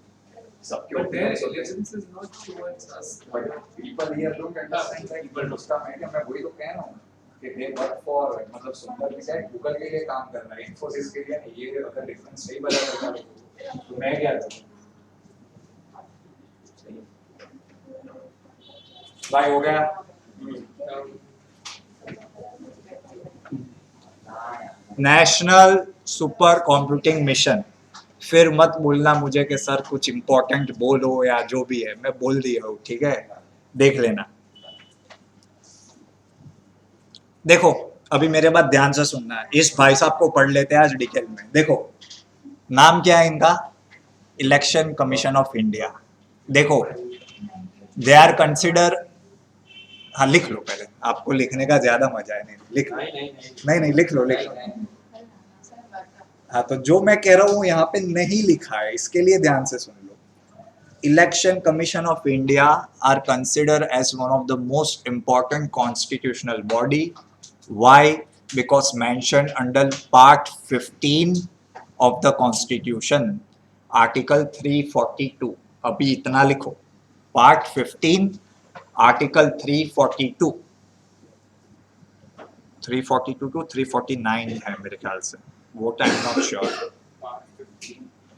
सबके But their opinions होते हैं। allegiance is not towards us. But people here don't understand that people उसका मैं वही तो कह रहा हूँ कि they work for मतलब सुंदर पिचाई गूगल के लिए काम कर रहा है इन्फोसिस के लिए नहीं ये अगर डिफरेंस नहीं बता सकता तो मैं क्या करूँ भाई हो गया नेशनल सुपर कंप्यूटिंग मिशन फिर मत बोलना मुझे कि सर कुछ इंपॉर्टेंट बोलो या जो भी है मैं बोल दिया हूँ ठीक है देख लेना देखो अभी मेरे बात ध्यान से सुनना है इस भाई साहब को पढ़ लेते हैं आज डिटेल में देखो नाम क्या है इनका इलेक्शन कमीशन ऑफ इंडिया देखो दे आर कंसिडर हाँ लिख लो पहले आपको लिखने का ज्यादा मजा है नहीं लिख लो नहीं लिख लो हाँ तो जो मैं कह रहा हूँ यहाँ पे नहीं लिखा है इसके लिए ध्यान से सुन लो election commission of India are consider as one of the most important constitutional body why because mention under part 15 of the constitution article 342 अभी इतना लिखो पार्ट 15 आर्टिकल 342 to 349 है मेरे ख्याल से what I'm not sure.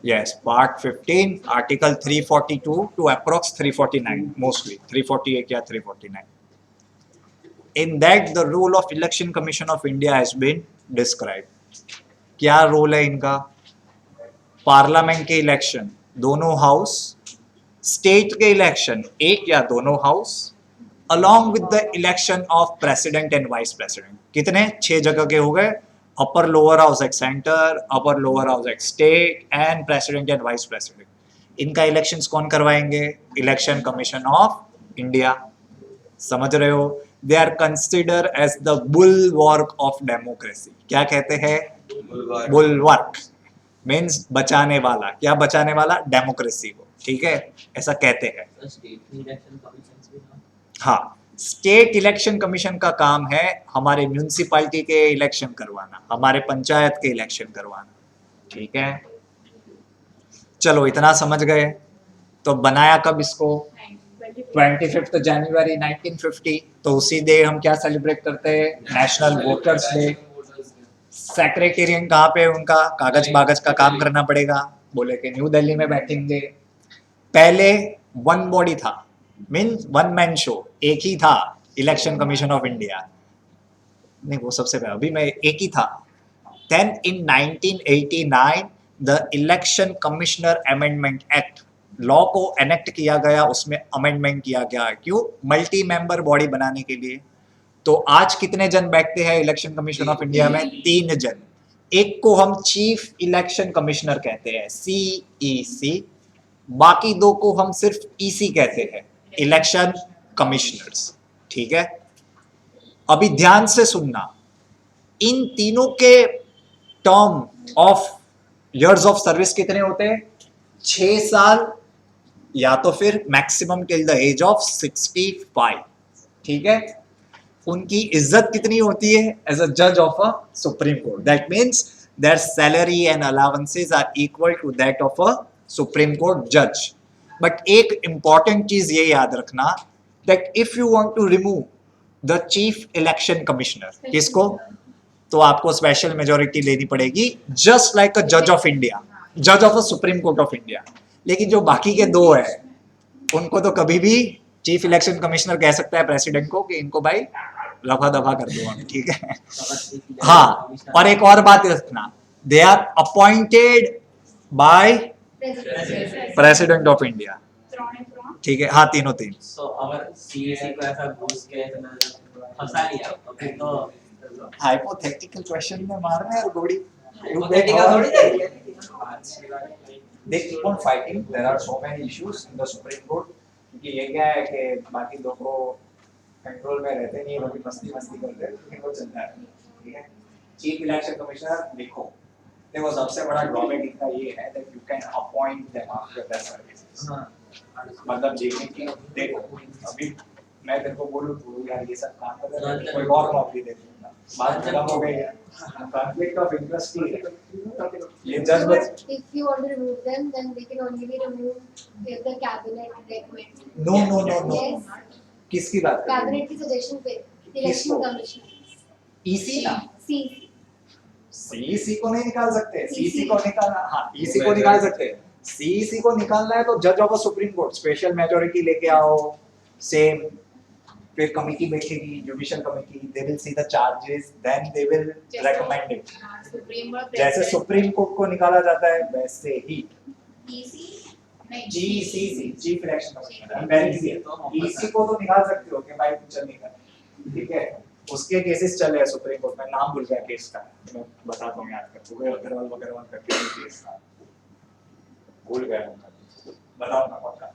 Yes, part 15, article 342 to approx 349, mostly 348 या 349. In that, the role of Election Commission of India has been described. क्या role है इनका? पार्लियामेंट के इलेक्शन दोनों हाउस, स्टेट के इलेक्शन एक या दोनों house, along with the election of president and vice president. कितने 6 जगह के हो गए अपर लोअर हाउस एक सेंटर अपर लोअर हाउस एक state and president and vice president इनका इलेक्शंस कौन करवाएंगे इलेक्शन कमीशन ऑफ इंडिया समझ रहे हो they are consider as the bulwark of democracy क्या कहते हैं बुलवर्क मीन्स बचाने वाला क्या बचाने वाला डेमोक्रेसी को ठीक है ऐसा कहते हैं हाँ स्टेट इलेक्शन कमीशन का काम है हमारे म्यूनिसिपैलिटी के इलेक्शन करवाना हमारे पंचायत के इलेक्शन करवाना ठीक है चलो इतना समझ गए तो बनाया कब इसको 25 जनवरी 1950 तो उसी डे हम क्या सेलिब्रेट करते हैं नेशनल वोटर्स डे सेक्रेटेरियट कहाँ पे उनका कागज बागज का काम करना पड़ेगा बोले कि न्यू दिल्ली में बैठेंगे पहले वन बॉडी था मीन्स वन मैन शो एक ही था इलेक्शन कमीशन ऑफ इंडिया नहीं वो सबसे पहले अभी मैं एक ही था then in 1989 the election commissioner amendment act law को एनेक्ट किया गया उसमें अमेंडमेंट किया गया क्यों मल्टी मेंबर बॉडी बनाने के लिए तो आज कितने जन बैठते हैं इलेक्शन कमीशन ऑफ इंडिया में 3 जन एक को हम चीफ इलेक्शन कमिश्नर कहते हैं CEC बाकी 2 को हम सिर्फ EC कहते हैं इलेक्शन कमिश्नर्स ठीक है अभी ध्यान से सुनना इन तीनों के term of years of service कितने होते हैं 6 साल या तो फिर maximum till the age of 65 ठीक है उनकी इज्जत कितनी होती है एज अ जज of a supreme court that means there salary and allowances are equal to that of a supreme court जज बट एक इंपॉर्टेंट चीज ये याद रखना that if you want to remove the chief election commissioner किसको तो आपको स्पेशल मेजोरिटी लेनी पड़ेगी जस्ट लाइक अ जज ऑफ इंडिया जज of a supreme court of India लेकिन जो बाकी के 2 है उनको तो कभी भी चीफ इलेक्शन कमिश्नर कह सकता है प्रेसिडेंट को कि इनको भाई रफा दफा कर दो हम ठीक है हाँ और एक और बात रखना they are appointed by president of India ठीक है हाँ तीनों तीन सो अगर CEC को ऐसा घुस के फंसा लिया तो फिर तो हाइपोथेटिकल क्वेश्चन में मारना है गोड़ी hypothetical थोड़ी है they keep on fighting there are so many issues in the supreme court क्योंकि ये क्या है कि बाकी 2 को कंट्रोल में रहते नहीं वो भी मस्ती करते हैं लेकिन वो चलता है ठीक है चीफ इलेक्शन कमिश्नर लिखो देखो सबसे बड़ा ड्रॉबैक इनका ये है that you can appoint them after their services मतलब देखने की देखो अभी मैं तेरे को बोलूँ तू यार ये सब काम कर रहा है कोई और नौकरी दे दूंगा बात खत्म हो गई है कॉन्फ्लिक्ट ऑफ इंटरेस्ट ही है ये जज बस If you want to remove them, then they can only be removed if the cabinet recommends. No Yes, किसकी बात कर रहे cabinet की suggestion पे किसको? election commission. ईसी ना C. सीईसी को नहीं निकाल सकते सीईसी को निकालना हाँ ईसी को निकाल सकते हैं सीईसी को निकालना है तो जज of a supreme court special majority लेके आओ सेम फिर कमिटी बैठेगी judicial committee they will see the charges then they will recommend it supreme court जैसे सुप्रीम कोर्ट को निकाला जाता है वैसे ही ईसी नहीं जीसीसी chief election commissioner very easy है ईसी को तो निकाल सकते हो कि भाई कुछ चल नहीं कर ठीक है उसके केसेस चले हैं सुप्रीम कोर्ट में नाम भूल गया केस का मैं बताता हूँ याद करके वो अग्रवाल वगैरह करके केस था भूल गया बताओ ना पक्का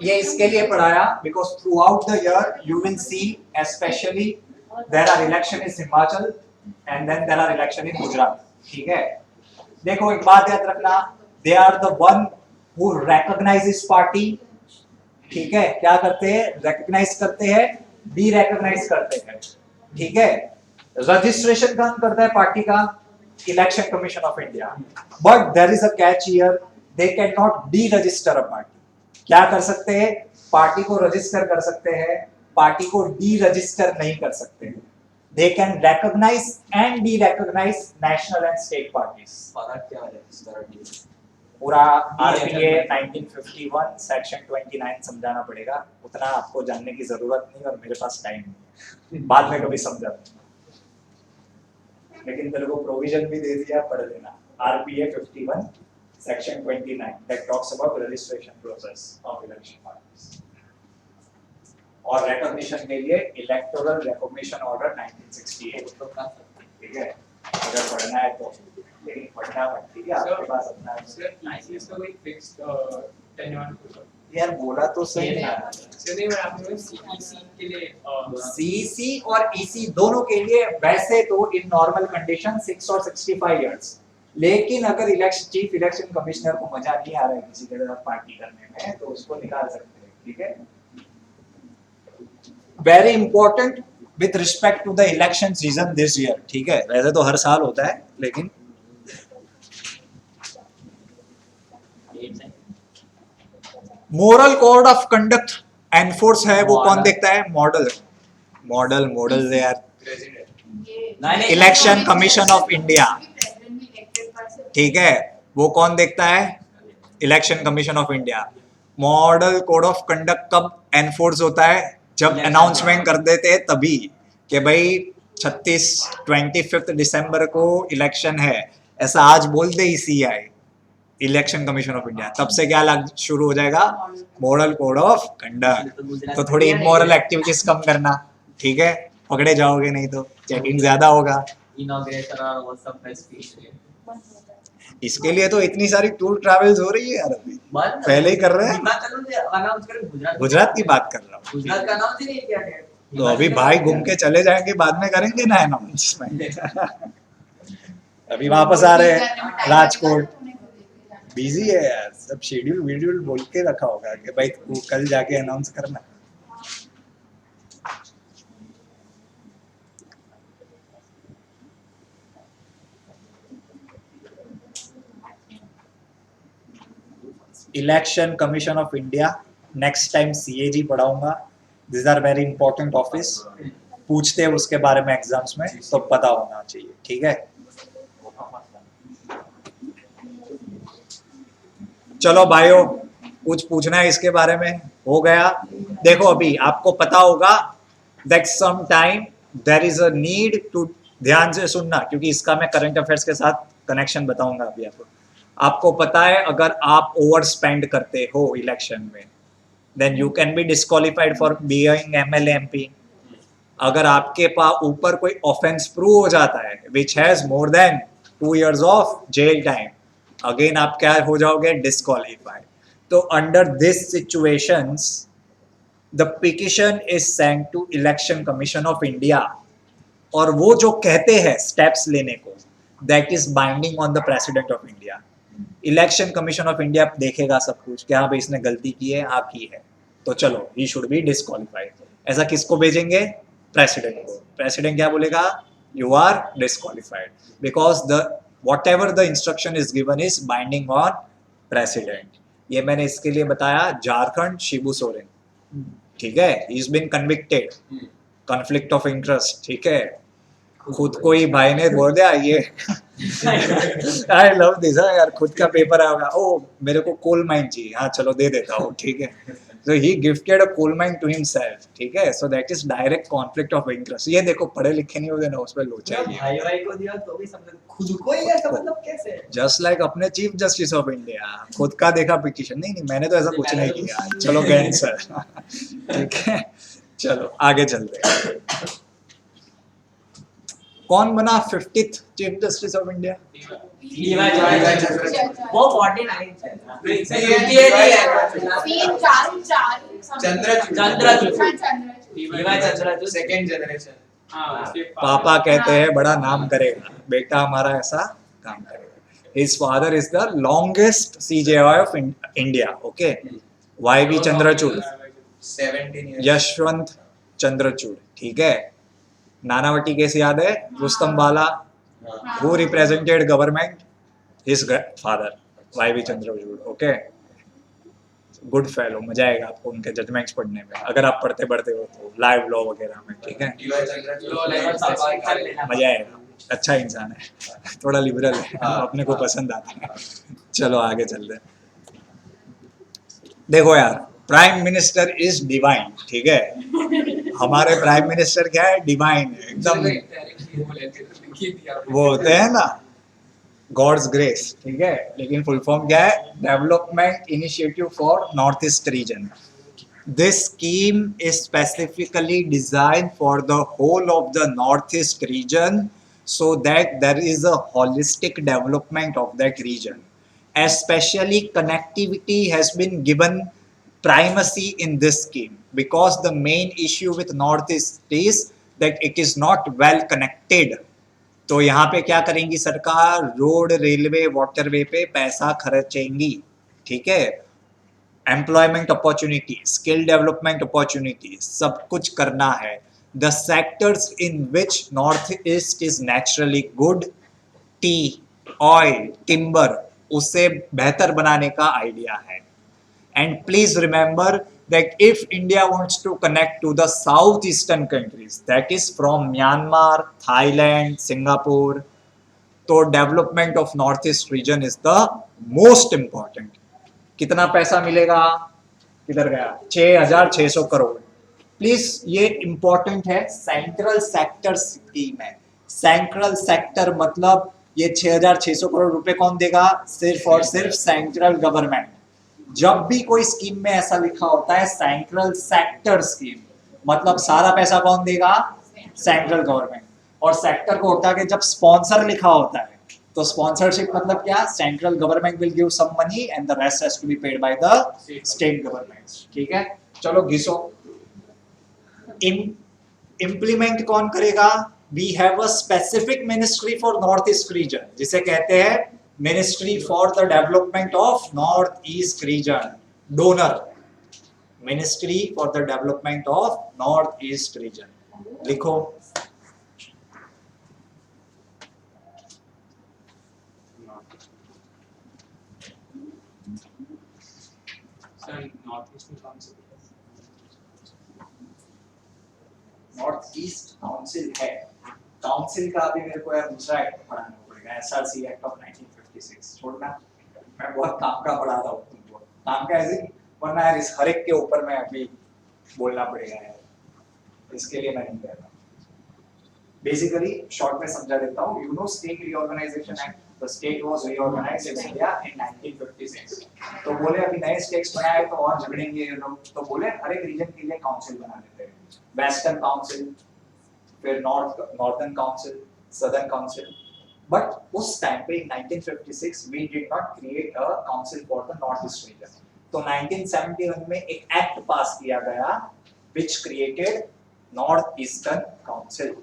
ये इसके लिए पढ़ाया because throughout the year you will see specially there are election in Himachal and then there are election in Gujarat ठीक है देखो एक बात याद रखना they are the one who recognises party ठीक है क्या करते हैं रिकॉग्नाइज करते हैं डी रिकॉग्नाइज करते हैं ठीक है रजिस्ट्रेशन कौन करता है पार्टी का election commission of India but there is a catch here they can not deregister a party क्या कर सकते हैं पार्टी को रजिस्टर कर सकते हैं पार्टी को डी रजिस्टर नहीं कर सकते हैं they can recognise and derecognise national and state parties फर्क क्या है रजिस्टर पूरा आरपीए 1951 सेक्शन 29 समझाना पड़ेगा उतना आपको जानने की जरूरत नहीं और मेरे पास टाइम नहीं बाद में कभी समझा लेकिन तेरे को प्रोविजन भी दे दिया पढ़ लेना RPA 51 section 29 that talks about registration process of election parties और recognition के लिए electoral recognition order 1968 ठीक है अगर पढ़ना है तो लेकिन पढ़ना मत ठीक है आपके पास अपना Sir, EC is the way fixed tenure. यार बोला तो सही ना Sir, नहीं मैं आपने CEC के लिए सीसी और ईसी दोनों के लिए वैसे तो इन नॉर्मल कंडीशन 6 और 65 इयर्स लेकिन अगर इलेक्शन चीफ इलेक्शन कमिश्नर को मजा नहीं आ रहा है किसी के साथ पार्टी करने में तो उसको निकाल सकते हैं ठीक है very important with respect to the election season this year ठीक है वैसे तो हर साल होता है लेकिन moral code of conduct enforce है वो कौन देखता है मॉडल मॉडल यार president election commission of India ठीक है वो कौन देखता है election commission of India model code of conduct कब एनफोर्स होता है जब अनाउंसमेंट कर देते हैं तभी कि भाई 25 दिसंबर को इलेक्शन है ऐसा आज बोल दे ECI election commission of India तब से क्या लग शुरू हो जाएगा मॉडल कोड ऑफ कंडक्ट तो थोड़ी इमोरल एक्टिविटीज कम करना ठीक है पकड़े जाओगे नहीं तो चेकिंग ज्यादा होगा इनॉग्रेशन और वो सब में स्पीच इसके लिए तो इतनी सारी टूर ट्रैवल्स हो रही है यार अभी बंद पहले ही कर रहे हैं हिमाचल में अनाउंस करें गुजरात की बात कर रहा हूँ गुजरात का अनाउंस ही नहीं किया है तो अभी भाई घूम के चले जाएंगे बाद में करेंगे ना अनाउंसमेंट अभी वापस आ रहे हैं राजकोट बिजी है यार सब शेड्यूल वीडियो बोल के रखा होगा कि भाई तू कल जाके अनाउंस करना election commission of India next time CAG पढ़ाऊंगा this are very important office पूछते हैं उसके बारे में एग्जाम्स में तो पता होना चाहिए ठीक है चलो भाइयों कुछ पूछना है इसके बारे में हो गया देखो अभी आपको पता होगा that some time there is a need to ध्यान से सुनना क्योंकि इसका मैं करंट अफेयर्स के साथ कनेक्शन बताऊंगा अभी आपको पता है अगर आप ओवर स्पेंड करते हो इलेक्शन में then you can be disqualified for being MLA MP अगर आपके पास ऊपर कोई ऑफेंस प्रूव हो जाता है which has more than 2 years of jail time again आप क्या हो जाओगे डिस्क्वालिफाइड तो under this situations the petition is sent to election commission of India और वो जो कहते हैं स्टेप्स लेने को that is binding on the president of India election commission of India देखेगा सब कुछ कि हाँ भाई इसने गलती की है, हाँ की है, तो चलो ही शुड बी डिस्क्वालीफाइड। ऐसा किसको भेजेंगे? प्रेसिडेंट को। प्रेसिडेंट क्या बोलेगा? You are disqualified because the whatever the instruction is given is binding on president. ये मैंने इसके लिए बताया, झारखंड शिबू सोरेन, ठीक है, he is been convicted, conflict of interest, ठीक है, खुद को ही भाई ने बोल दिया ये आई लव दिस यार, खुद का पेपर आएगा, ओ मेरे को कोल माइन चाहिए, हाँ चलो दे देता हूँ, ठीक है, so he gifted a coal mine to himself, ठीक है, so that is direct conflict of interest। ये देखो पढ़े लिखे नहीं होते ना, उस पर लोचा है, भाई भाई को दिया तो भी समझ, खुद को ही ऐसा मतलब कैसे? जस्ट लाइक अपने चीफ जस्टिस ऑफ इंडिया, खुद का देखा पिटीशन, नहीं नहीं मैंने तो ऐसा कुछ नहीं किया, चलो गए सर, ठीक है, चलो आगे चलते हैं। कौन बना 50th chief justice of India? D Y Chandrachud. वो 49 है ना? नहीं, ये नहीं है। तीन चार Chandrachud. Chandrachud. D Y Chandrachud second generation. हाँ, उसके पापा कहते हैं बड़ा नाम करेगा, बेटा हमारा ऐसा काम करेगा। His father is the longest CJI of India, okay? YV Chandrachud, 17 years। Yashwant Chandrachud, ठीक है। नानावटी केस याद है? रुस्तम बाला, who represented government? His father, YV Chandrachud, okay? Good fellow, मजा आएगा आपको उनके जजमेंट्स पढ़ने में, अगर आप पढ़ते पढ़ते हो तो लाइव लॉ वगैरह में, ठीक है, डीवाई चंद्रचूड़ मजा आएगा। अच्छा इंसान है, थोड़ा लिबरल है, अपने को पसंद आता है। चलो आगे चलते हैं। देखो यार, प्राइम मिनिस्टर इज डिवाइन, ठीक है, हमारे प्राइम मिनिस्टर क्या है? डिवाइन है एकदम, वो होते हैं ना गॉड्स ग्रेस, ठीक है, लेकिन फुल फॉर्म क्या है? Development initiative for north east region. This scheme is specifically design for the whole of the north east region so that there is a holistic development of that region. Especially connectivity has been given primacy in this scheme because the main issue with Northeast is that it is not well connected. तो यहाँ पे क्या करेंगी सरकार? Road, railway, waterway पे पैसा खर्चेंगी, ठीक है, employment opportunity, skill development opportunity, सब कुछ करना है। The sectors in which Northeast is naturally good, tea, oil, timber, उसे बेहतर बनाने का आइडिया है। And please remember that if India wants to connect to the southeastern countries, that is from Myanmar, Thailand, Singapore, तो development of Northeast region is the most important। कितना पैसा मिलेगा? किधर गया? 6,600 करोड़। प्लीज ये इंपॉर्टेंट है, सेंट्रल सेक्टर स्कीम है। Central sector मतलब ये 6,600 करोड़ रुपए कौन देगा? सिर्फ और सिर्फ सेंट्रल गवर्नमेंट। जब भी कोई स्कीम में ऐसा लिखा होता है सेंट्रल सेक्टर स्कीम, मतलब सारा पैसा कौन देगा? Central government. और सेक्टर को होता है कि जब स्पॉन्सर लिखा होता है तो स्पॉन्सरशिप मतलब क्या? Central government will give some money and the rest has to be paid by the state governments, ठीक है। चलो घिसो, इम्प्लीमेंट कौन करेगा? We have a specific ministry for north east region, जिसे कहते हैं ministry for the development of north east region, DoNER, ministry for the development of north east region. लिखो, नॉर्थ ईस्ट काउंसिल है, काउंसिल का अभी मेरे को यार दूसरा एक्ट पढ़ाना पड़ेगा, एसआरसी एक्ट ऑफ 1956। छोड़ना, मैं बहुत काम का पढ़ा रहा हूँ तुमको, काम का ऐसे, वरना यार इस हर एक के ऊपर मैं अभी बोलना पड़ेगा यार, इसके लिए मैं नहीं कह रहा। बेसिकली शॉर्ट में समझा देता हूँ। You know state reorganisation act, the state was reorganised in India in 1956। तो बोले अभी नए स्टेट्स बनाए तो और झगड़ेंगे ये लोग, तो बोले हर एक रीजन के लिए काउंसिल बना देते हैं, वेस्टर्न काउंसिल, फिर northern council, southern council. But उस टाइम पे 1956 we did not create a council for the north east region. तो 1971 में एक एक्ट पास किया गया which created north eastern council.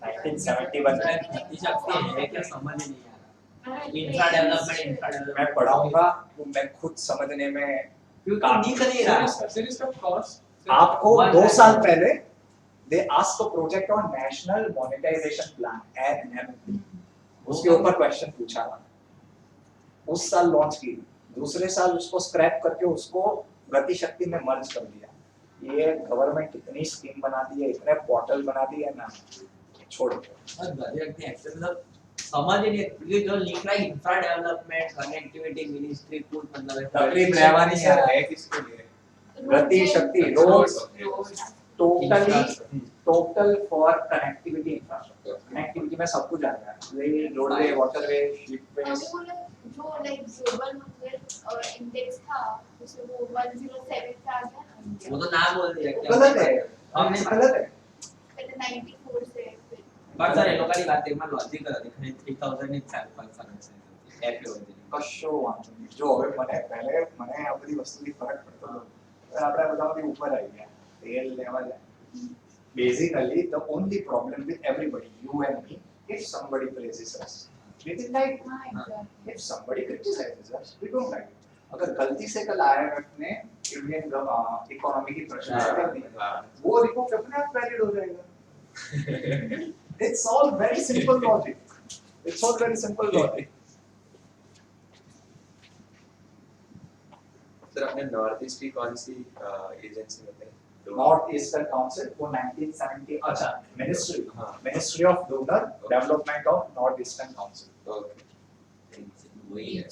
1971 में शक्ति है क्या समझ नहीं आ इंफ्रा डेवलपमेंट मैं पढ़ाऊंगा तो मैं खुद समझने में क्योंकि दिख नहीं रहा Series of costs. आपको 2 साल पहले they ask a project on national monetisation plan NMP उसके ऊपर क्वेश्चन पूछा था उस साल लॉन्च की दूसरे साल उसको स्क्रैप करके उसको गति शक्ति में मर्ज कर दिया ये गवर्नमेंट कितनी स्कीम बनाती है इतने पोर्टल बनाती है ना छोड़ो और बजट में एक्चुअली मतलब समझ ही नहीं क्योंकि जो लिख रहा है इंफ्रा डेवलपमेंट कनेक्टिविटी मिनिस्ट्री कुछ मतलब तकलीफ रहवानी है किसके लिए Gati Shakti roads total for connectivity infrastructure connectivity में सब कुछ आ गया रेल रोडवे वाटरवे शिपवे जो लाइक ग्लोबल इंडेक्स था उसमें वो 107 पे आ गया ना वो तो नाम बोल दिया क्या गलत है हमने गलत है पहले 94 से फिर बट सर ये लोकांनी बात एक માં लॉजिक कर दिखने 3000 ની 4-5 એફએ હોતી કશો વાંધો નહીં જો હવે મને આ બધી વસ્તુથી ફરક પડતો હતો પણ આપણે બધામાંથી ઉપર આવી ગયા તેલ લેવા જાય basically the only problem with everybody you and me if somebody praises us we will like हाँ exactly if somebody criticizes us we don't like it अगर गलती से कल IMF ने इंडियन इकोनॉमी की प्रशंसा कर दी वो रिपोर्ट अपने आप वैलिड हो जाएगा it's all very simple logic it's all very simple logic sir आपने नॉर्थ ईस्ट की कौन सी एजेंसी बताई नॉर्थ ईस्टर्न काउंसिल वो 1970 अच्छा मिनिस्ट्री हाँ। Ministry of donor development of north eastern council okay वही है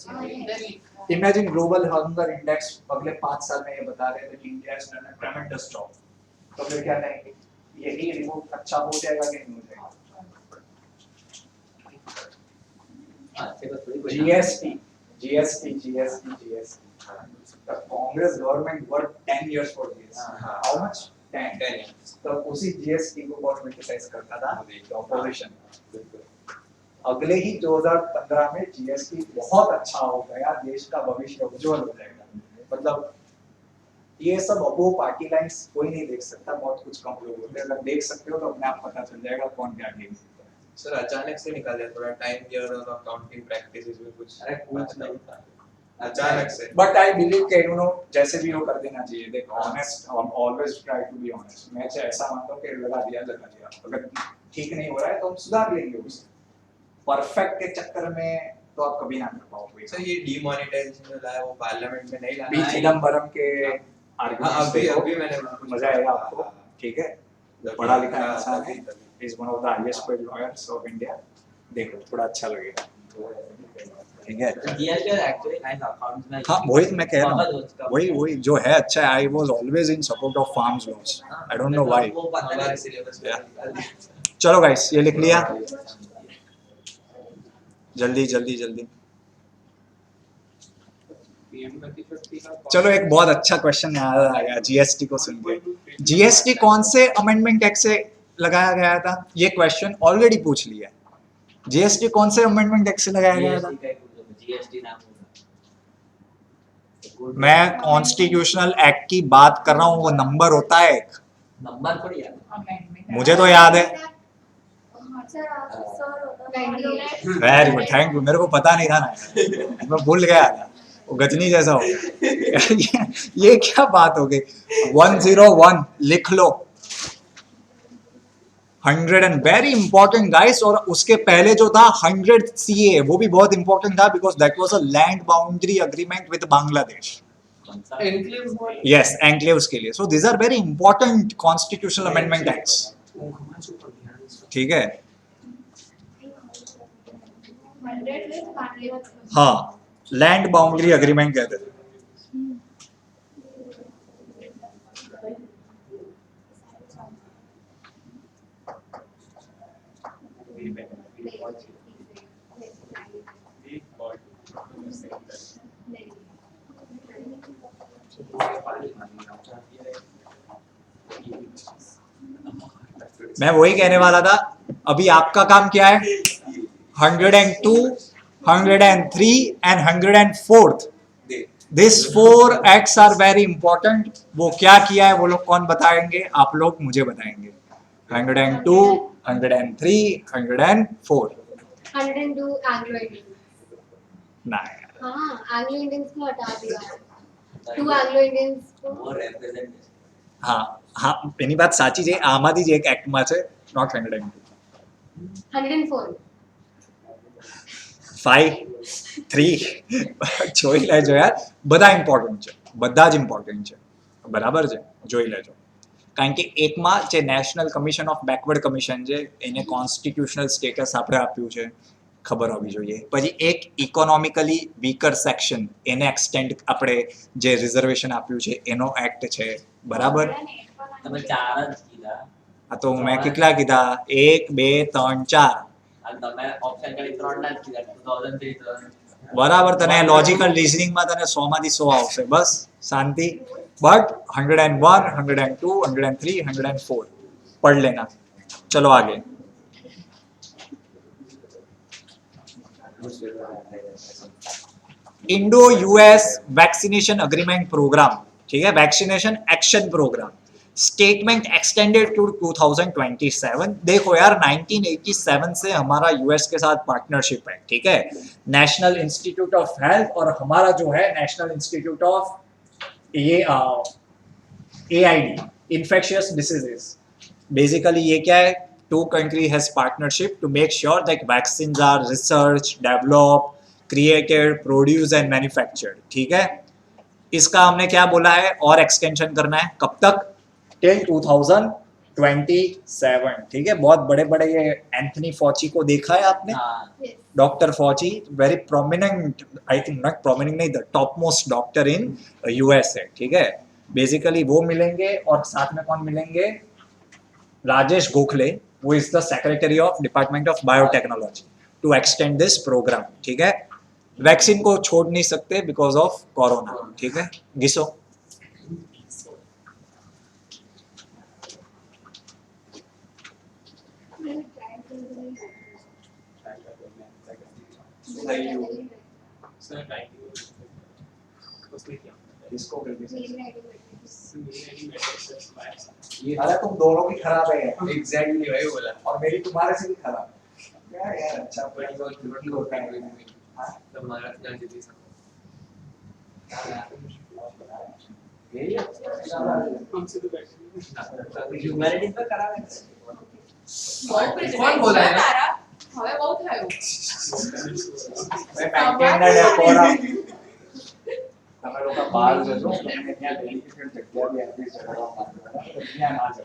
इमेजिन ग्लोबल हंगर इंडेक्स अगले 5 साल में ये बता रहे थे कि India has done a ट्रेमेंडस job तो फिर क्या कहेंगे यही रिपोर्ट अच्छा हो जाएगा कि नहीं हो जाएगा अच्छे को थोड़ी कोई GST the Congress government worked 10 years for this हाँ। how much 10 10 years तो उसी GST को कौन क्रिटिसाइज करता था ऑपोजिशन बिल्कुल अगले ही 2015 में GST बहुत अच्छा हो गया देश का भविष्य उज्जवल हो जाएगा मतलब ये सब अबो पार्टी लाइंस कोई नहीं देख सकता बहुत कुछ कम लोग होते हैं अगर देख सकते हो तो अपने आप पता चल जाएगा कौन क्या खेल सकता है सर अचानक से निकाल दिया थोड़ा टाइम दिया और अकाउंटिंग प्रैक्टिसेस में कुछ अरे कुछ नहीं था अचानक से बट आई बिलीव कि यू नो जैसे भी वो कर देना चाहिए देख honest always try to be honest मैं ऐसा मानता हूं कि लगा दिया अगर ठीक नहीं हो रहा है तो हम सुधार लेंगे उसे परफेक्ट के चक्कर में तो आप कभी ना कर पाओगे सर ये डीमोनेटाइजेशन जो लाया वो पार्लियामेंट में नहीं बी लाया चिदम्बरम के हाँ, आर्गुमेंट्स अभी मैंने मजा आएगा आपको ठीक है पढ़ा लिखा हाँ, इंसान है तभी। Is one of the highest paid lawyers of India देखो थोड़ा अच्छा लगेगा ठीक है डीएल के एक्चुअली नाइस अकाउंट्स में हाँ वही मैं कह रहा बहुत हूँ उसका- वही जो है अच्छा है I was always in support of farms loss I don't know why वो पता हमारे नहीं सिलेबस में Yeah. निकाल दिया। चलो गाइस ये लिख लिया जल्दी जल्दी जल्दी PM गति शक्ति का चलो एक बहुत अच्छा क्वेश्चन याद आ गया जीएसटी को सुन के जीएसटी कौन से अमेंडमेंट एक्ट से लगाया गया था ये क्वेश्चन ऑलरेडी पूछ लिया जीएसटी कौन से अमेंडमेंट एक्ट से लगाया गया था जीएसटी नाम होगा मैं कॉन्स्टिट्यूशनल एक्ट की बात कर रहा हूँ वो नंबर होता है एक नंबर थोड़ी याद है। अमेंडमेंट मुझे तो याद है सर आप सर होता वेरी गुड थैंक यू मेरे को पता नहीं था ना मैं भूल गया था वो गजनी जैसा हो गया ये क्या बात हो गई 101 लिख लो 100 एंड वेरी इंपॉर्टेंट गाइस और उसके पहले जो था 100 सीए वो भी बहुत इंपॉर्टेंट था because that was a land boundary agreement with Bangladesh कौन सा एनक्लेव्स बोल यस एनक्लेव्स के लिए so these are very important constitutional amendment acts ठीक है 100 with Bangladesh. हाँ लैंड बाउंड्री अग्रीमेंट कहते थे मैं वही कहने वाला था अभी आपका काम क्या है 102 103 and 104 this 4 acts are very important वो क्या किया है वो लोग कौन बताएंगे आप लोग मुझे बताएंगे 102 103 104 102 Anglo-Indian. ना यार हाँ एंग्लो इंडियंस को हटा दिया 2 एंग्लो इंडियंस को More representation. હા હા એની વાત સાચી છે આમાંથી જ એક એક્ટમાં છે નોટ 102 104 5 3 જોઈ લેજો યાર બધા ઇમ્પોર્ટન્ટ છે બધા જ ઇમ્પોર્ટન્ટ છે બરાબર છે જોઈ લેજો કારણ કે એકમાં જે national commission of backward commission છે એને કોન્સ્ટિટ્યુશનલ સ્ટેટસ આપણે આપ્યું છે ખબર હોવી જોઈએ પછી એક ઇકોનોમિકલી વીકર સેક્શન એને એક્સટેન્ડ આપણે જે રિઝર્વેશન આપ્યું છે એનો એક્ટ છે બરાબર તમે 4 જ કીધા આ તો મેં કેટલા કીધા 1 2 3 4 અને તમે ઓપ્શન કરી 3 ના જ કીધા 2003 2000 બરાબર તને લોજિકલ રીઝનિંગમાં તને 100 માંથી 100 આવશે બસ શાંતિ બટ 101 102 103 104 पढ़ लेना चलो आगे Indo US vaccination agreement programme ठीक है vaccination action programme statement extended to 2027 देखो यार 1987 से हमारा यूएस के साथ पार्टनरशिप है ठीक है नेशनल इंस्टीट्यूट ऑफ हेल्थ और हमारा जो है नेशनल इंस्टीट्यूट ऑफ ये AID infectious diseases basically ये क्या है two country has partnership to make sure that vaccines are researched developed created produced and manufactured ठीक है इसका हमने क्या बोला है और एक्सटेंशन करना है कब तक टिल 2027 ठीक है बहुत बड़े बड़े ये एंथनी फॉची को देखा है आपने हाँ doctor Fauci very prominent I think not prominent नहीं the top most doctor in US है ठीक है बेसिकली वो मिलेंगे और साथ में कौन मिलेंगे राजेश गोखले वो is the secretary of department of biotechnology to extend this programme ठीक है वैक्सीन को छोड़ नहीं सकते बिकॉज ऑफ कोरोना ठीक है घिसो सर 90 उसमें क्या इसको ये अरे तुम दोनों की खराब है एग्जैक्टली वही बोला और मेरी तुम्हारे से भी खराब क्या यार अच्छा त्रुटि होता है हमारा जान जी हमसे तो बैठे ह्यूमैनिटीज में करा है कौन बोला है ना? તારા હવે બહુ થયું मैं मेंटेनर है कोरा તમે લોકો બહાર જજો તમને ત્યાં ડેલિકેટ જગ્યા બી આપી જવા માટે ત્યાં ના જજો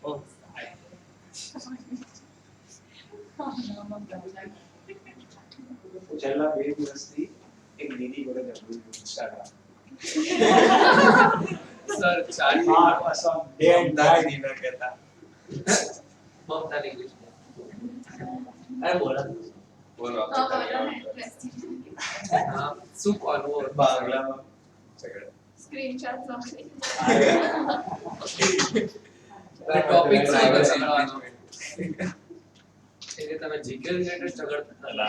Oh, છેલ્લા 2 દિવસથી એક દીદી જોડે જવું ઇન્સ્ટાગ્રામ सर चार हाँ असम डे एंड नाइट नहीं मैं कहता ममता इंग्लिश अरे बोला बोलो તો आप બોલો ને हाँ सुप और वो बांग्ला में झगड़ा સ્ક્રીનશોટ મોકલી टॉपिक से बचावવાનો એટલે તમે જીકે રિલેટેડ ઝઘડતા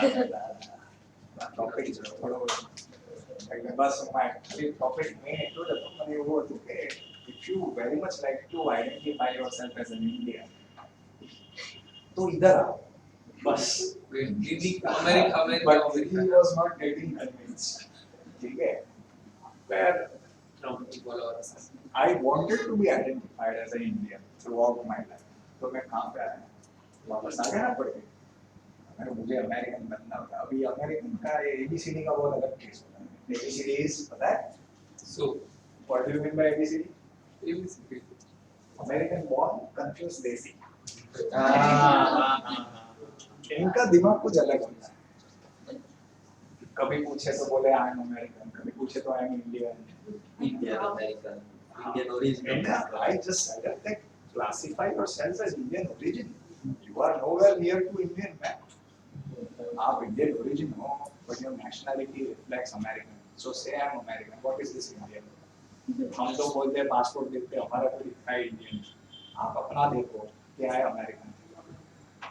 ટોપિક થોડો એટલે બસ ખાલી ટોપિક મેં એટલું જ હતું મને એવું હતું કે if you very much like to identify yourself as an Indian तो इधर आओ बस दीदी America but America he was not getting convinced ठीक है where बोलो I wanted to be identified as an Indian throughout my life तो मैं कहाँ पे आया वापस आ गया पड़ गया अगर मुझे अमेरिकन बनना होता अभी अमेरिकन का ABCD का बहुत अलग केस होता है ABCD is पता है सो what do you mean by ABCD American born confused देसी इनका दिमाग कुछ अलग होता है कभी पूछे तो बोले आई एम अमेरिकन कभी पूछे तो I am Indian Indian American Indian origin I just said that classify yourself as Indian origin. You are nowhere near to Indian, man. आप Indian origin हो, but your nationality reflects American. So say I'm American. What is this Indian? हम तो बोलते हैं passport देखते हैं हमारा तो दिखता है इंडियन. आप अपना देखो क्या है American.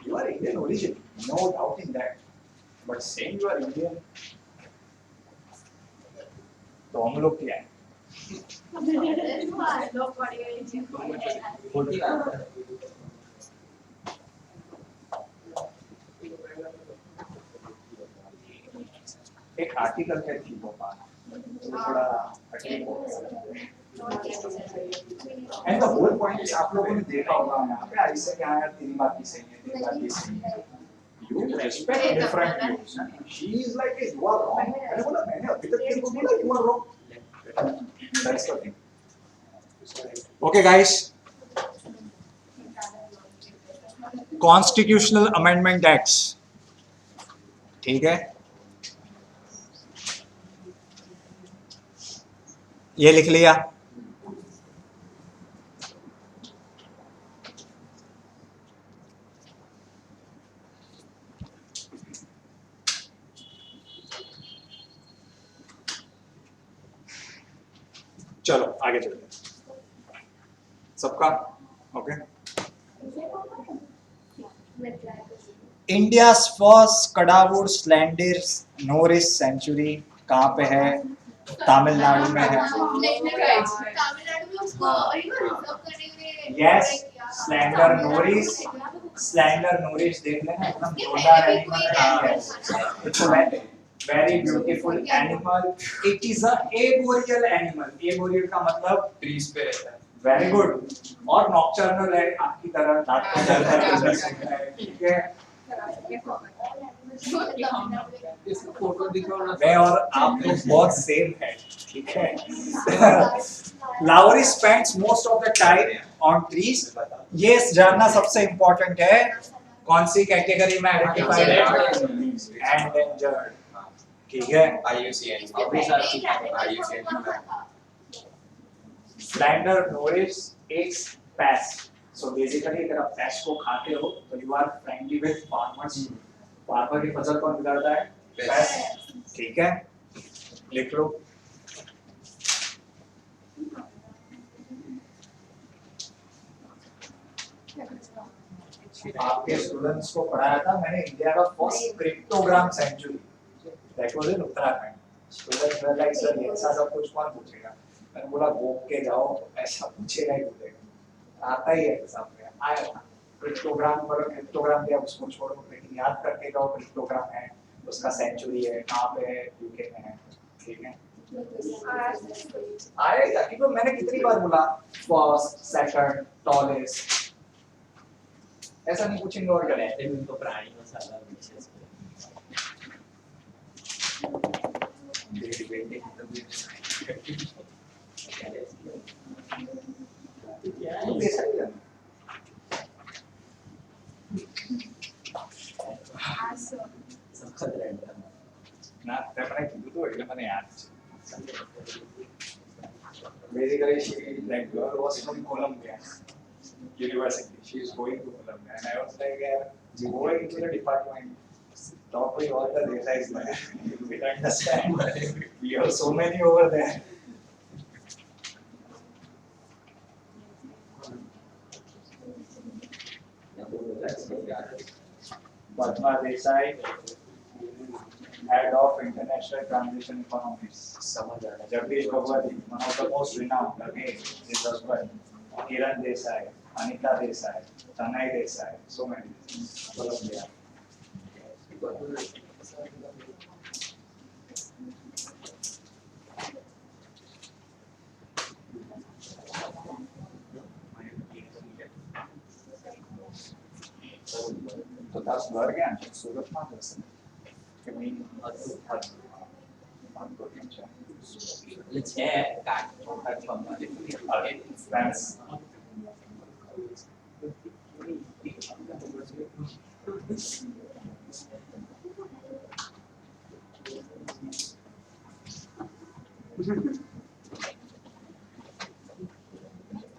You are Indian origin, no doubt in that. But saying you are Indian, तो हम लोग क्या है? लोग पड़ी हुई चीज खोटी बात है। एक आर्टिकल है थी भोपाल थोड़ा अटैक हो गया and the whole point is आप लोगों ने देखा होगा यहाँ पे ऐसे कि हाँ यार तेरी बात भी सही है तेरी बात भी सही है you respect different views she is like you are wrong मैंने बोला मैंने अभी तक तेरे को बोला you are wrong that's the thing okay guys constitutional amendment acts ठीक है ये लिख लिया चलो आगे चलते हैं सबका okay India first Kadavur slender loris sanctuary कहाँ पे है तमिलनाडु में है तमिलनाडु में उसको रिजर्व करने के लिए यस स्लैंडर नोरिस देख लेना एकदम जोरदार एनिमल है it's very beautiful animal it is a एबोरियल animal एबोरियल का मतलब ट्रीज पे रहता है। वेरी गुड और नॉकटर्नल है आपकी तरह रात को चलता है ठीक है इसका फोटो दिखाओ ना। मैं और आप लोग बहुत सेम है ठीक है loris spends most of the time on trees ये जानना सबसे इम्पोर्टेंट है कौन सी कैटेगरी में आइडेंटिफाइड है एंडेंजर्ड ठीक है IUCN slender loris it's pest so basically अगर आप पेस्ट को खाते हो तो you are friendly with farmers farmer की फसल कौन बिगाड़ता है पेस्ट ठीक है लिख लो आपके स्टूडेंट्स को पढ़ाया था मैंने इंडिया का first cryptogram century that was in Uttarakhand students were like sir ये ऐसा सब कुछ कौन पूछेगा मैंने बोला घोप के जाओ ऐसा पूछेगा ही पूछेगा आता ही है एग्जाम में आया था क्रिप्टोग्राम पर क्रिप्टोग्राम क्या उसको छोड़ो लेकिन याद करके जाओ क्रिप्टोग्राम है उसका सेंचुरी है कहाँ पे है यूके में है ठीक है आएगा क्योंकि मैंने कितनी बार बोला फर्स्ट सेकंड टॉलेस्ट ऐसा नहीं पूछेंगे और क्या ऐसे में उनको प्राणी मसाला विशेष સખત રહેતા ના તેમણે કીધું તો એટલે મને યાદ છે basically she like girl was from Columbia University she is going to Columbia and I was like going into the department probably all the data is there you will understand we have so many over there Padma Desai head of international transition economics Jagdish Bhagwati one of the most renowned again his husband Kiran Desai Anita Desai Tanay Desai so many Columbia तो 10 भर गया सूरत में जैसे કે mean હતું એટલે છે કાટ કાટવામાં ફ્રેન્ડ્સ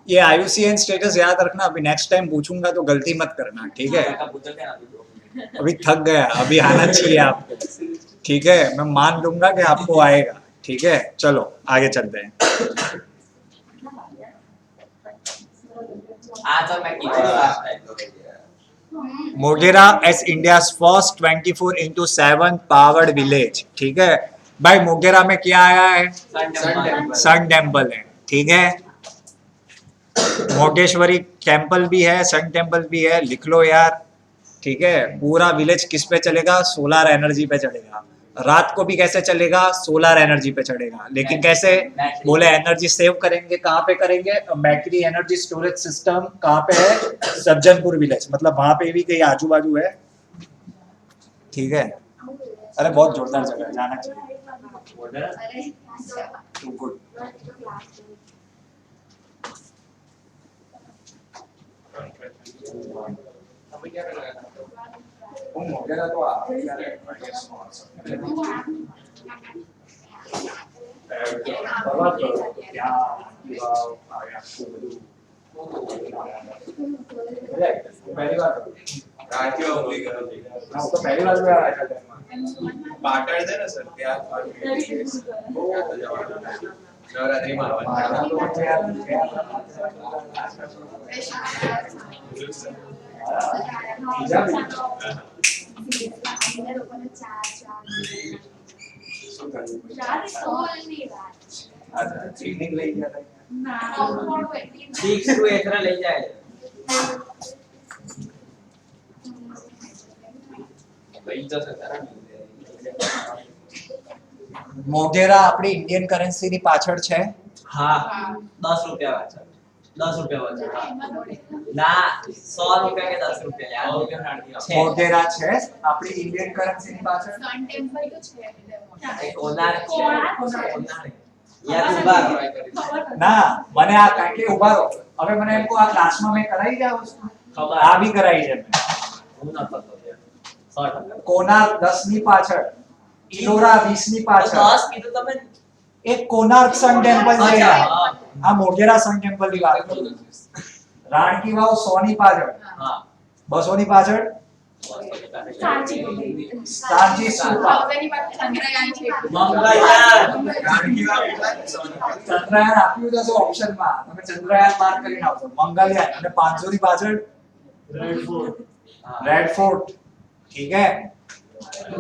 ये IUCN स्टेटस याद रखना अभी नेक्स्ट टाइम पूछूंगा तो गलती मत करना ठीक है अभी थक गया अभी आना चाहिए आपको ठीक है मैं मान लूंगा कि आपको आएगा ठीक है चलो आगे चलते हैं આ તો મેં કીધું last time Mogera S India's first 24/7 powered village ठीक है भाई मोगेरा में क्या आया है? Sun sun temple temple. Sun temple है, ठीक है। मोगेश्वरी टेम्पल भी है, सन टेम्पल भी है, लिख लो यार, ठीक है। पूरा विलेज किस पे चलेगा? सोलर एनर्जी पे चलेगा। रात को भी कैसे चलेगा? सोलर एनर्जी पे चलेगा। लेकिन कैसे? बोले एनर्जी सेव करेंगे, कहाँ पे करेंगे? मैक्री एनर्जी स्टोरेज सिस्टम कहाँ पे है? सज्जनपुर विलेज, मतलब वहां पे भी कहीं आजू बाजू है, ठीक है। अरे बहुत जोरदार जगह है, जाना चाहिए। अरे Too good. अभी क्या कर रहा है? वो मोगेरा तो आ गया है, I guess, और सब। परवा तो क्या विवाह आया शुरू। पहली बार राज्य उंगली करो ना, वो तो पहली बार में आया था। पाटण दे ना सर त्या नवरात्रि में आवा ट्रेनिंग લઈ ગયા હતા। 6 to 8 લઈ જાય લઈ જશે તારા મોગેરા આપણી ઇન્ડિયન કરન્સીની પાછળ છે। હા 10 રૂપિયા વાંચો 10 રૂપિયા વાંચો ના 100 રૂપિયા કે 10 રૂપિયા યાર છે મોગેરા છે આપણી ઇન્ડિયન કરન્સીની પાછળ। सन टेम्पल तो छे એ કોનાર્ક છે યાર ઉભા રહો। ના મને આ કાંઈકે ઉભા રહો, હવે મને એમ કહો આ ક્લાસમાં મેં કરાઈ ગયા વસ્તુ? ખબર આ બી કરાઈ છે મેં। હું ન કરતો યાર 100% કોનાર્ક 10 ની પાછળ, ઇલોરા 20 ની તો પાછળ, 10 કીધું તમે એક કોનાર્ક સન ટેમ્પલ છે। અચ્છા, આ મોગેરા સન ટેમ્પલ ની વાત કરું। રાણકી વાવ 100 ની પાછળ, હા 200 ની પાછળ સાંચી સ્તૂપા, हवेली बात चंद्रयान छे મંગળયાન ચંદ્રયાન આપ્યું તો ઓપ્શનમાં તમે ચંદ્રયાન માર્ક કરીને આવશો। મંગલયાન અને 500 ની પાછળ રેડ ફોર્ટ, ठीक है।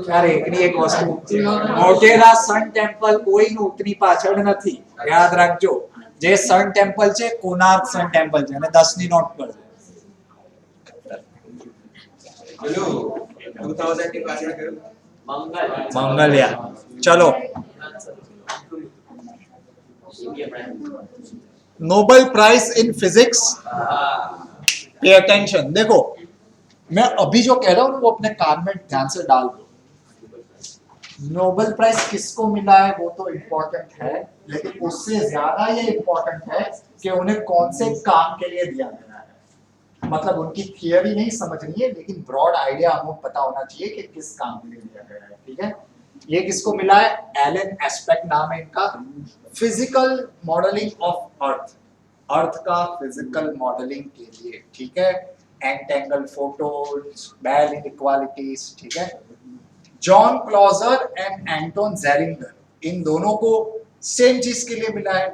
यार एकनी एक वस्तु મોગેરા સન ટેમ્પલ કોઈનું ઉતરી પાછળ નથી, યાદ રાખજો। જે સન ટેમ્પલ છે કોનાર્ક સન ટેમ્પલ છે, અને 10 ની નોટ કરજો। બોલો 2000 ની પાછળ કરું મંગળયાન મંગલયાન, ચલો। Nobel prize in physics, pay attention. देखो मैं अभी जो कह रहा हूँ वो अपने कान में ध्यान से डाल दो। नोबेल प्राइज किसको मिला है वो तो इम्पोर्टेंट है, लेकिन उससे ज्यादा ये इम्पोर्टेंट है कि उन्हें कौन से काम के लिए दिया गया है। मतलब उनकी थियरी नहीं समझनी है, लेकिन ब्रॉड आइडिया हमको पता होना चाहिए कि किस काम के लिए दिया गया है, ठीक है। ये किसको मिला है? एलन एस्पेक्ट नाम है इनका। फिजिकल मॉडलिंग ऑफ अर्थ, अर्थ का फिजिकल मॉडलिंग के लिए, ठीक है। एंटेंगल फोटोन्स, बेल इनइक्वालिटीज, ठीक है। John Clauser and Anton Zeilinger, इन दोनों को सेम चीज के लिए मिला है,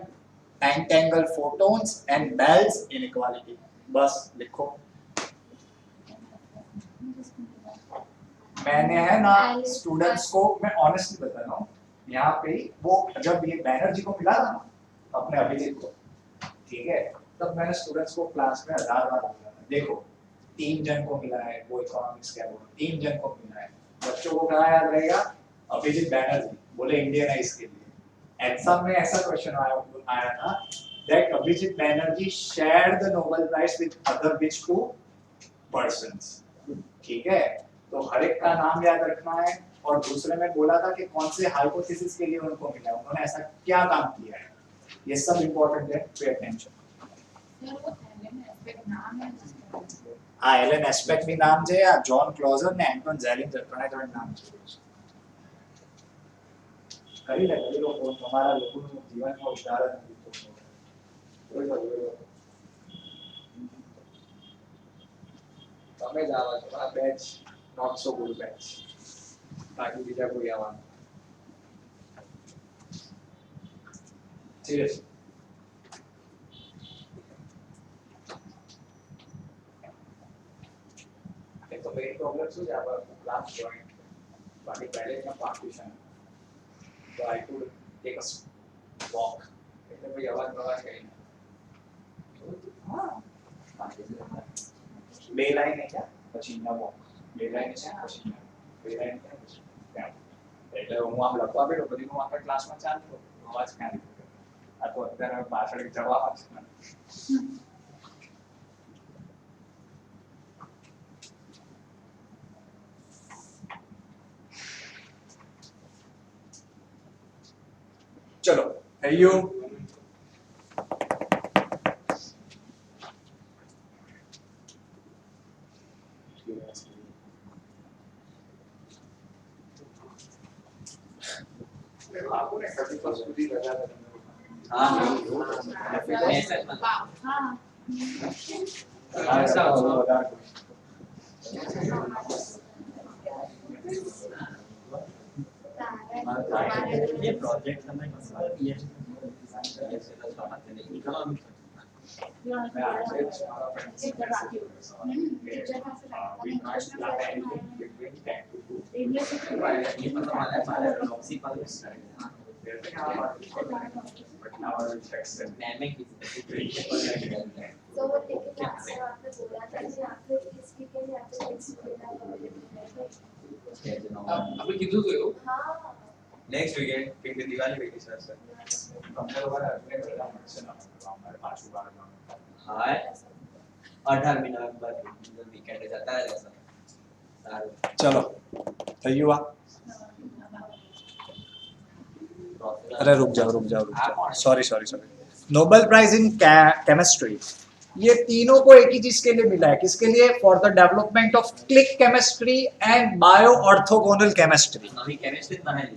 entangle photons and Bell's inequality. बस लिखो। मैंने है ना स्टूडेंट्स को, मैं ऑनेस्टली बता रहा हूँ, यहाँ पे वो जब ये बैनर्जी को मिला था ना, अपने अभिजीत को, ठीक है, तब मैंने स्टूडेंट्स को क्लास में 1000 बार बोला था, देखो 3 जन को मिला है, वो इकोनॉमिक्स क्या बोल, 3 जन को मिला है। बच्चों को क्या याद रहेगा? अभिजीत बैनर्जी, बोले इंडियन है इसके लिए। एग्जाम में ऐसा क्वेश्चन आया था that Abhijit Banerjee shared the Nobel Prize with other which 2 persons, ठीक है। तो हर एक का नाम याद रखना है। और दूसरे में बोला था कि कौन से हाइपोथेसिस के लिए उनको मिला, उन्होंने ऐसा क्या काम किया है, ये सब इंपॉर्टेंट है, पे अटेंशन। हाँ, एलन एस्पेक्ट भी नाम છે, આ જોન ક્લોઝર ને એન્ટોન ઝેલિંગર ત્રણે નામ છે। કરી લો ફોન, તમારા લોકોનું જીવનમાં ઉદાહરણ તમે જ આવા છો, આ batch not so good batch, બાકી બીજા કોઈ આવવાનું સિરિયસ। तो मेरी प्रॉब्लम શું છે, આ ક્લાસ જોઈન્ટ, બાકી પહેલે જ partition So I could take a walk. એટલે ભાઈ અવાજ પ્રવાજ કઈ ના. બે લાઈન છે પછી ના વોક. બે લાઈન છે પછી ના. બે લાઈન છે પછી ના. એટલે હું આમ લખવા બેઠો પછી હું આપણા ક્લાસમાં ચાલતો અવાજ ક્યાં નીકળ્યો. આ તો અત્યારે પાછળ એક જવાબ છે. ચલો થઈ ગયું. બાપુને 31 સુધી રજા છે. હા મેસેજ માં વાહ હા ये प्रोजेक्ट समय पीएच इकोनॉमिक्स तो वो लेके क्लास में आपने बोला था कि आपने इसकी के लिए आपने टेक्स्ट देना આપણે કીધું તો એવું हाँ next weekend pink Diwali vacation sir તમને ખબર એટલે બધા મળશે ને અમારે પાછું બારમાં हाँ 18 नवंबर वीकेंड जाता है ऐसा साરું ચલો થઈ ગયું આ अरे रुक जाओ sorry Nobel prize in chemistry ये तीनों को एक ही चीज के लिए मिला है किसके लिए for the development of click chemistry and bio orthogonal chemistry Navi chemistry बनाई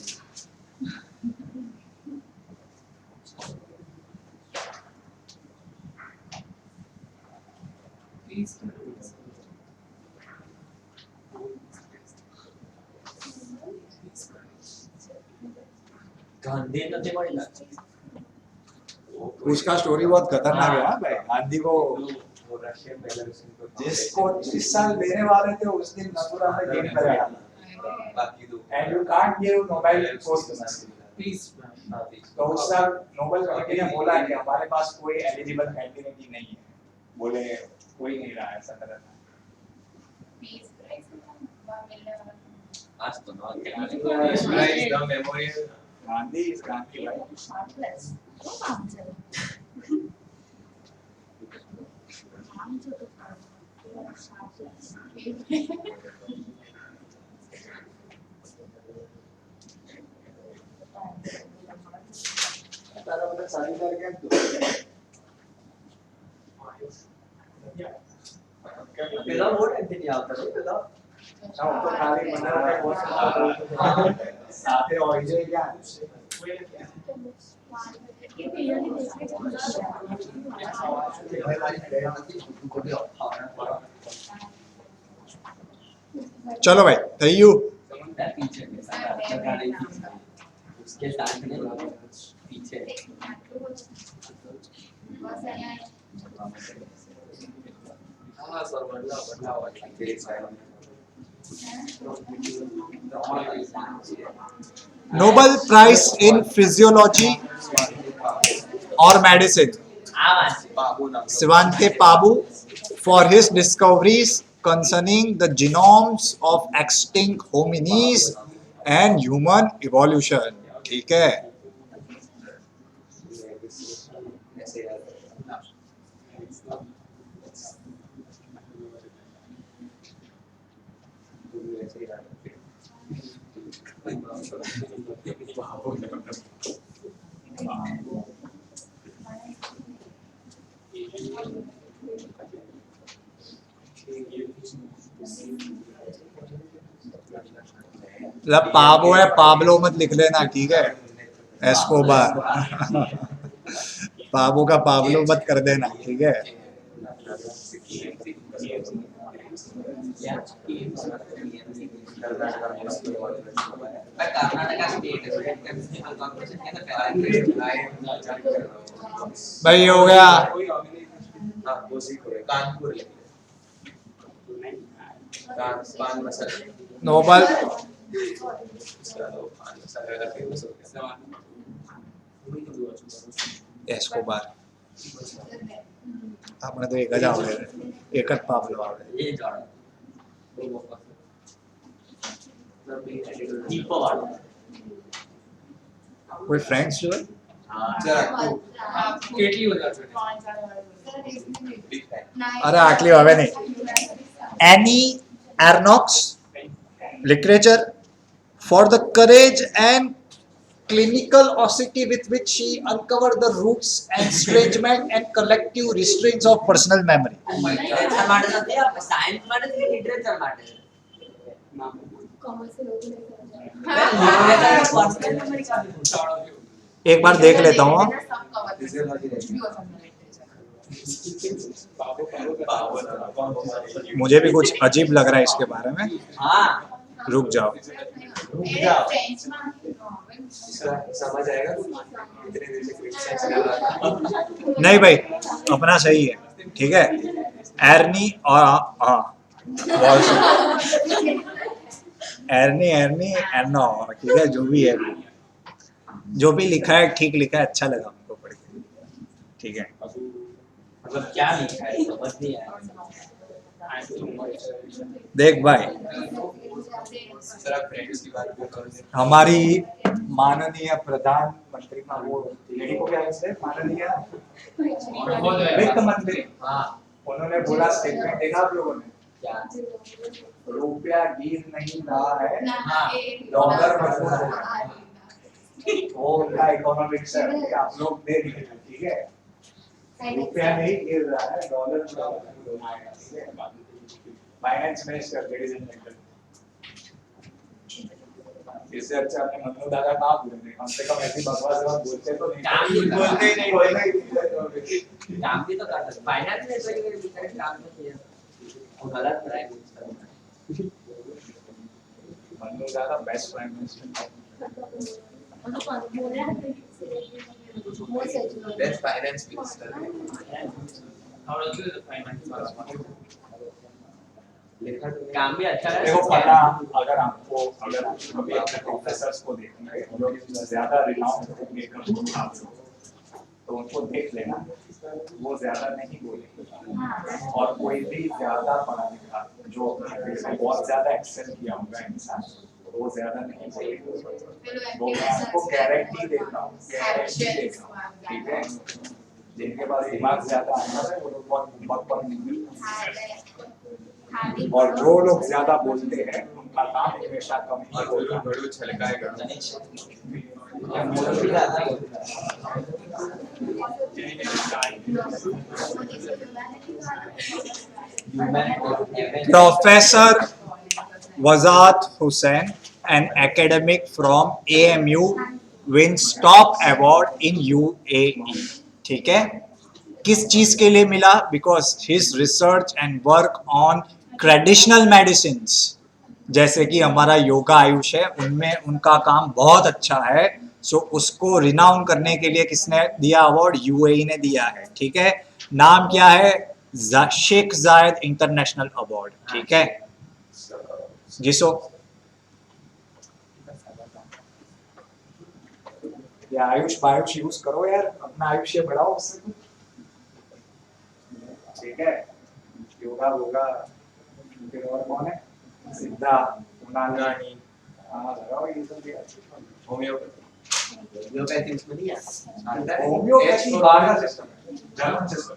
गांधी નથી મળ્યા उसका स्टोरी बहुत खतरनाक है हाँ भाई गांधी को वो रशियन बेलारूसियन को जिसको 25 साल देने वाले थे उस दिन मथुरा में गेम कराया बाकी दो and you can't give Nobel posthumously please तो उस साल नोबेल कमेटी ने बोला कि हमारे पास कोई एलिजिबल कैंडिडेट नहीं है बोले कोई नहीं रहा ऐसा करना पीस प्राइस मिलने वाला आज तो not prize the memorial Gandhi is Gandhi भाई प्लस तो काम चल काम जो तो तारा बता सारी कर के પેલા વોટ એન્થની આવતા છે પેલા ના તો ખાલી મને કે કોર્સ સાથે હોય છે क्या ये पीरियड देखने चलो भाई થઈ ગયું पीछे के साथ लगा रही थी उसके साथ में पीछे हाँ सर बदलाव नोबेल प्राइज इन फिजियोलॉजी और मेडिसिन आवाज बाबू नाम Svante Pabhu for his discoveries concerning the genomes of extinct hominids and human evolution. ठीक है ऐसे यार ऐसे यार मतलब पाबो है पाब्लो मत लिख लेना ठीक है एस्कोबार पाबो का पाब्लो मत कर देना ठीक है कर्नाटका स्टेट केमिस्ट्रिकल कॉर्पोरेशन के भाई हो गया हाँ वो सीखो कानपुर कान मसाला नोबेल એસ્કોબાર આપણે તો એક જ આવડે છે. એક જ પાવલો આવડે. એ જાણો દીપો વાળો કોઈ ફ્રેન્ડ્સ જોડે હા કેટલી વધારે છે? અરે આટલી હવે નહીં. એની એર્નોક્સ literature for the courage and clinical austerity with which she uncovered the roots and estrangement and collective restraints of personal memory. Literature માટે નથી આપણે સાયન્સ માટે છે લિટરેચર માટે कॉमर्स के लोग नहीं समझा। एक बार देख लेता हूँ. मुझे भी कुछ अजीब लग रहा है इसके बारे में. હા रुक जाओ. समझ आएगा इतने देर से क्रिश्चियंस कर रहा था नहीं भाई अपना सही है ठीक है. एर्नी और हाँ एर्नी एर्नी एर्नो ठीक है. जो भी है जो भी लिखा है ठीक लिखा है. अच्छा लगा हमको पढ़ के. ठीक है. मतलब क्या लिखा है समझ नहीं आया देख भाई जरा फ्रेंड्स की बात करो हमारी माननीय प्रधानमंत्री का वो लेडी को क्या है माननीय वित्त मंत्री हाँ उन्होंने बोला स्टेटमेंट देखा आप लोगों ने. क्या रुपया गिर नहीं रहा है हाँ डॉलर मजबूत हो रहा है. वो उनका इकोनॉमिक्स है कि आप लोग दे दीजिए ठीक है. रुपया नहीं गिर रहा है डॉलर मजबूत हो रहा है ठीक है. Finance minister ladies and gentleman इससे अच्छा अपने मन्नू दादा ना बोले कम से कम ऐसी बकवास बात बोलते तो नहीं. काम भी बोलते ही नहीं बोलना ही नहीं. काम भी तो कर सकते फाइनेंस में कोई कोई काम तो किया वो गलत है मन्नू दादा best prime minister. Best finance minister काम भी अच्छा है देखो पता अगर आपको अगर आप कभी अपने प्रोफेसर्स को देखेंगे वो लोग ज्यादा रिनाउंड मेकर आप लोग तो उनको देख लेना वो ज्यादा नहीं बोलेंगे और कोई भी ज्यादा पढ़ा लिखा जो अपने फील्ड में बहुत ज्यादा एक्सेल किया होगा इंसान वो ज्यादा नहीं बोलेंगे. वो मैं आपको गारंटी देता हूँ गारंटी देता हूँ ठीक है. जिनके पास दिमाग ज्यादा आता है वो लोग बहुत बहुत और जो लोग ज्यादा बोलते हैं उनका काम हमेशा कम ही और होता है. बड़ू छलकाएगा Professor Wazat Hussain, an academic from AMU, wins top award in UAE. ठीक है. किस चीज के लिए मिला? Because his research and work on traditional medicine जैसे कि हमारा योगा आयुष है उनमें उनका काम बहुत अच्छा है. सो उसको रिनाउन करने के लिए किसने दिया अवार्ड? यूएई ने दिया है. ठीक है. नाम क्या है? शेख जायद इंटरनेशनल अवार्ड. ठीक है. जिसो ये आयुष बायुष यूज करो यार, अपना आयुष्य बढ़ाओ उससे कुछ. ठीक है. योगा होगा. फिर और कौन है? सिद्धा उनानी. हाँ लगाओ ये सब. होम्योपैथी उसमें नहीं आता होम्योपैथी बाहर का सिस्टम है, जर्मन सिस्टम.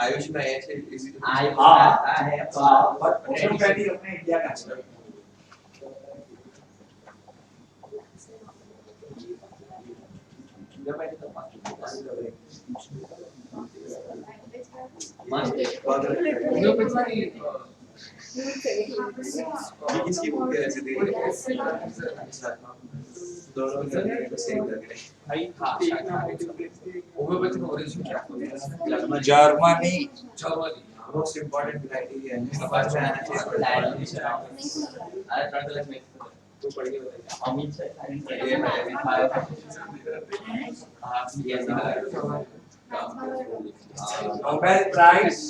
आयुष में ऐसे इजी आयुष हाँ. आता है बट होम्योपैथी अपने इंडिया का है. होम्योपैथी तो इसकी बुक ऐसे दे दोनों को सेम लग रहे होम्योपैथी का ओरिजिन क्या है? Germany. Germany. Most important criteria है समझ में आना चाहिए. अरे ट्रांसलेट में तू पढ़ के बता. अमित से ये मैंने दिखाया Nobel Prize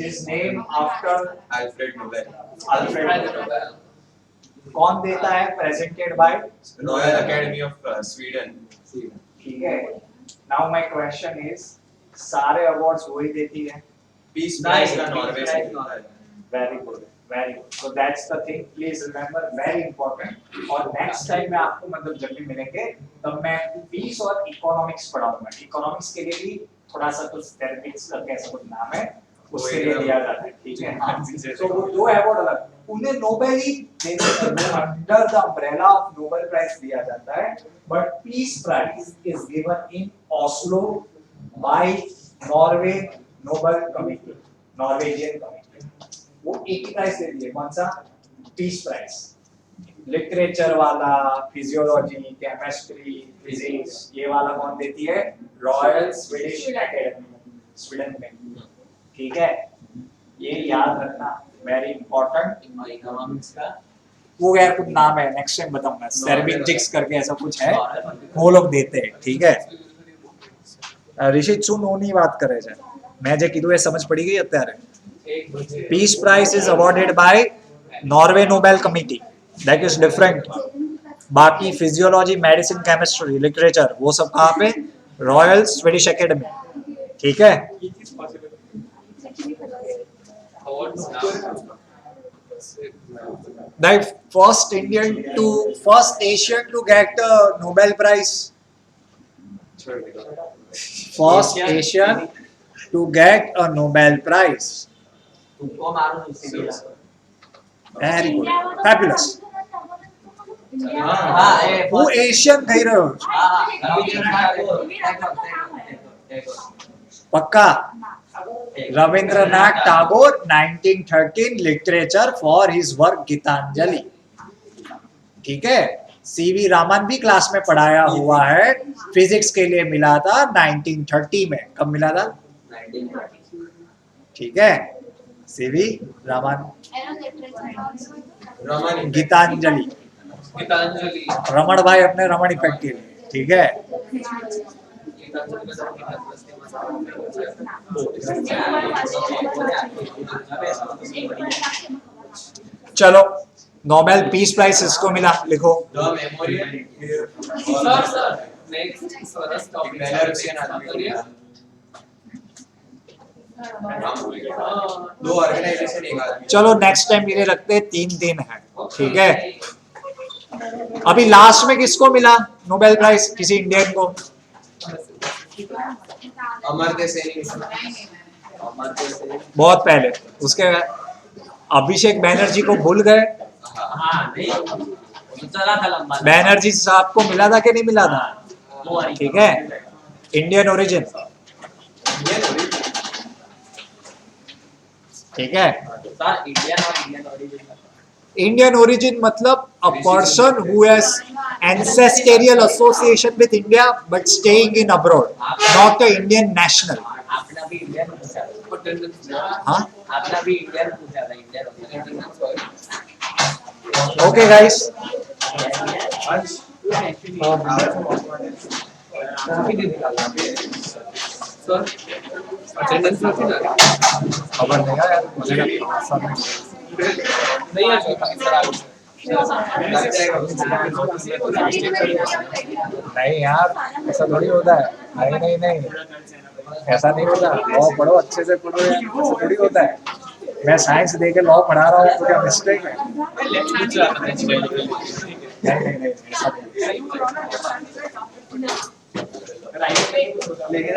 is named after Alfred Nobel. Alfred Nobel. कौन देता है? Presented by royal academy of Sweden. ठीक है। नाउ माय क्वेश्चन इज, सारे अवार्ड्स वही देती है? पीस प्राइज का नॉर्वे से मिलता है। Very good, very good. So that's the thing, please remember, very important. और नेक्स्ट टाइम मैं आपको मतलब जब भी मिलेंगे तब मैं पीस और इकोनॉमिक्स पढ़ाऊंगा। इकोनॉमिक्स के लिए भी थोड़ा सा कुछ थेरेपिक्स करके ऐसा कुछ नाम है, उसके लिए दिया जाता है, ठीक है। तो वो दो अवार्ड अलग, उन्हें नोबेल ही देते हैं, under the umbrella of Nobel prize दिया जाता है। But peace prize is given in Oslo by Norway Nobel committee, Norwegian committee. वो एक ही प्राइज देती है, कौन सा? Peace prize. लिटरेचर वाला, फिजियोलॉजी, केमिस्ट्री, फिजिक्स, ये वाला कौन देती है? रॉयल स्वीडिश एकेडमी, स्वीडन में, ठीक है। ये याद रखना, वेरी इंपॉर्टेंट। और इकोनॉमिक्स का वो यार कुछ नाम है, नेक्स्ट टाइम बताऊंगा, सेर्बिजिक्स करके ऐसा कुछ है, वो लोग देते हैं, ठीक है। ऋषि શું નોની વાત કરે છે? મેં જે કીધું એ સમજ પડી ગઈ અત્યારે? Peace prize is awarded by Norway Nobel committee, that is different. बाकी फिजियोलॉजी, मेडिसिन, केमिस्ट्री, लिटरेचर वो सब कहाँ पे? रॉयल स्वीडिश एकेडमी, ठीक है। The first Asian to get a Nobel Prize. First Asian to get a Nobel Prize. तुमको मारो इसीलिए। Very good, fabulous. हाँ ये वो एशियन कह रहे हो? पक्का? Rabindranath Tagore 1913 literature for his work Gitanjali, ठीक है। सीवी रामन भी क्लास में पढ़ाया हुआ है, फिजिक्स के लिए मिला था 1930 में। कब मिला था? 1930। ठीक है। सीवी रामन रमन गीतांजलि, गीतांजलि रमण भाई अपने रमण इफेक्ट के लिए, ठीक है। चलो, नोबेल पीस प्राइज इसको मिला, लिखो। The memorial next Saras topic Belarusian आदमी को मिला। दो ऑर्गेनाइजेशन एक आदमी। चलो नेक्स्ट टाइम ये रखते 3 है, ठीक है। अभी लास्ट में किसको मिला नोबेल प्राइज? किसी इंडियन को? अमर्त्य सेन। बहुत पहले, उसके अभिषेक बैनर्जी को भूल गए? हाँ नहीं तो चला था लंबा। बैनर्जी साहब को मिला था कि नहीं मिला था? वो वाली। ठीक है। इंडियन ओरिजिन, ठीक है। सर इंडियन और इंडियन ओरिजिन। इंडियन ओरिजिन मतलब a person who has ancestral association with India but staying in abroad, not a Indian national. आपने भी इंडियन पूछा। हाँ, आपने भी इंडियन पूछा था, Indian okay guys. Sir attendance में थी ना? खबर नहीं है यार, मुझे नहीं आ चुका सर आज। नहीं यार, ऐसा थोड़ी होता है। नहीं नहीं नहीं, ऐसा नहीं होता। लॉ पढ़ो, अच्छे से पढ़ो यार, ऐसा थोड़ी होता है। मैं साइंस दे के लॉ पढ़ा रहा हूँ तो क्या मिस्टेक है? नहीं नहीं नहीं, ऐसा नहीं। लेकिन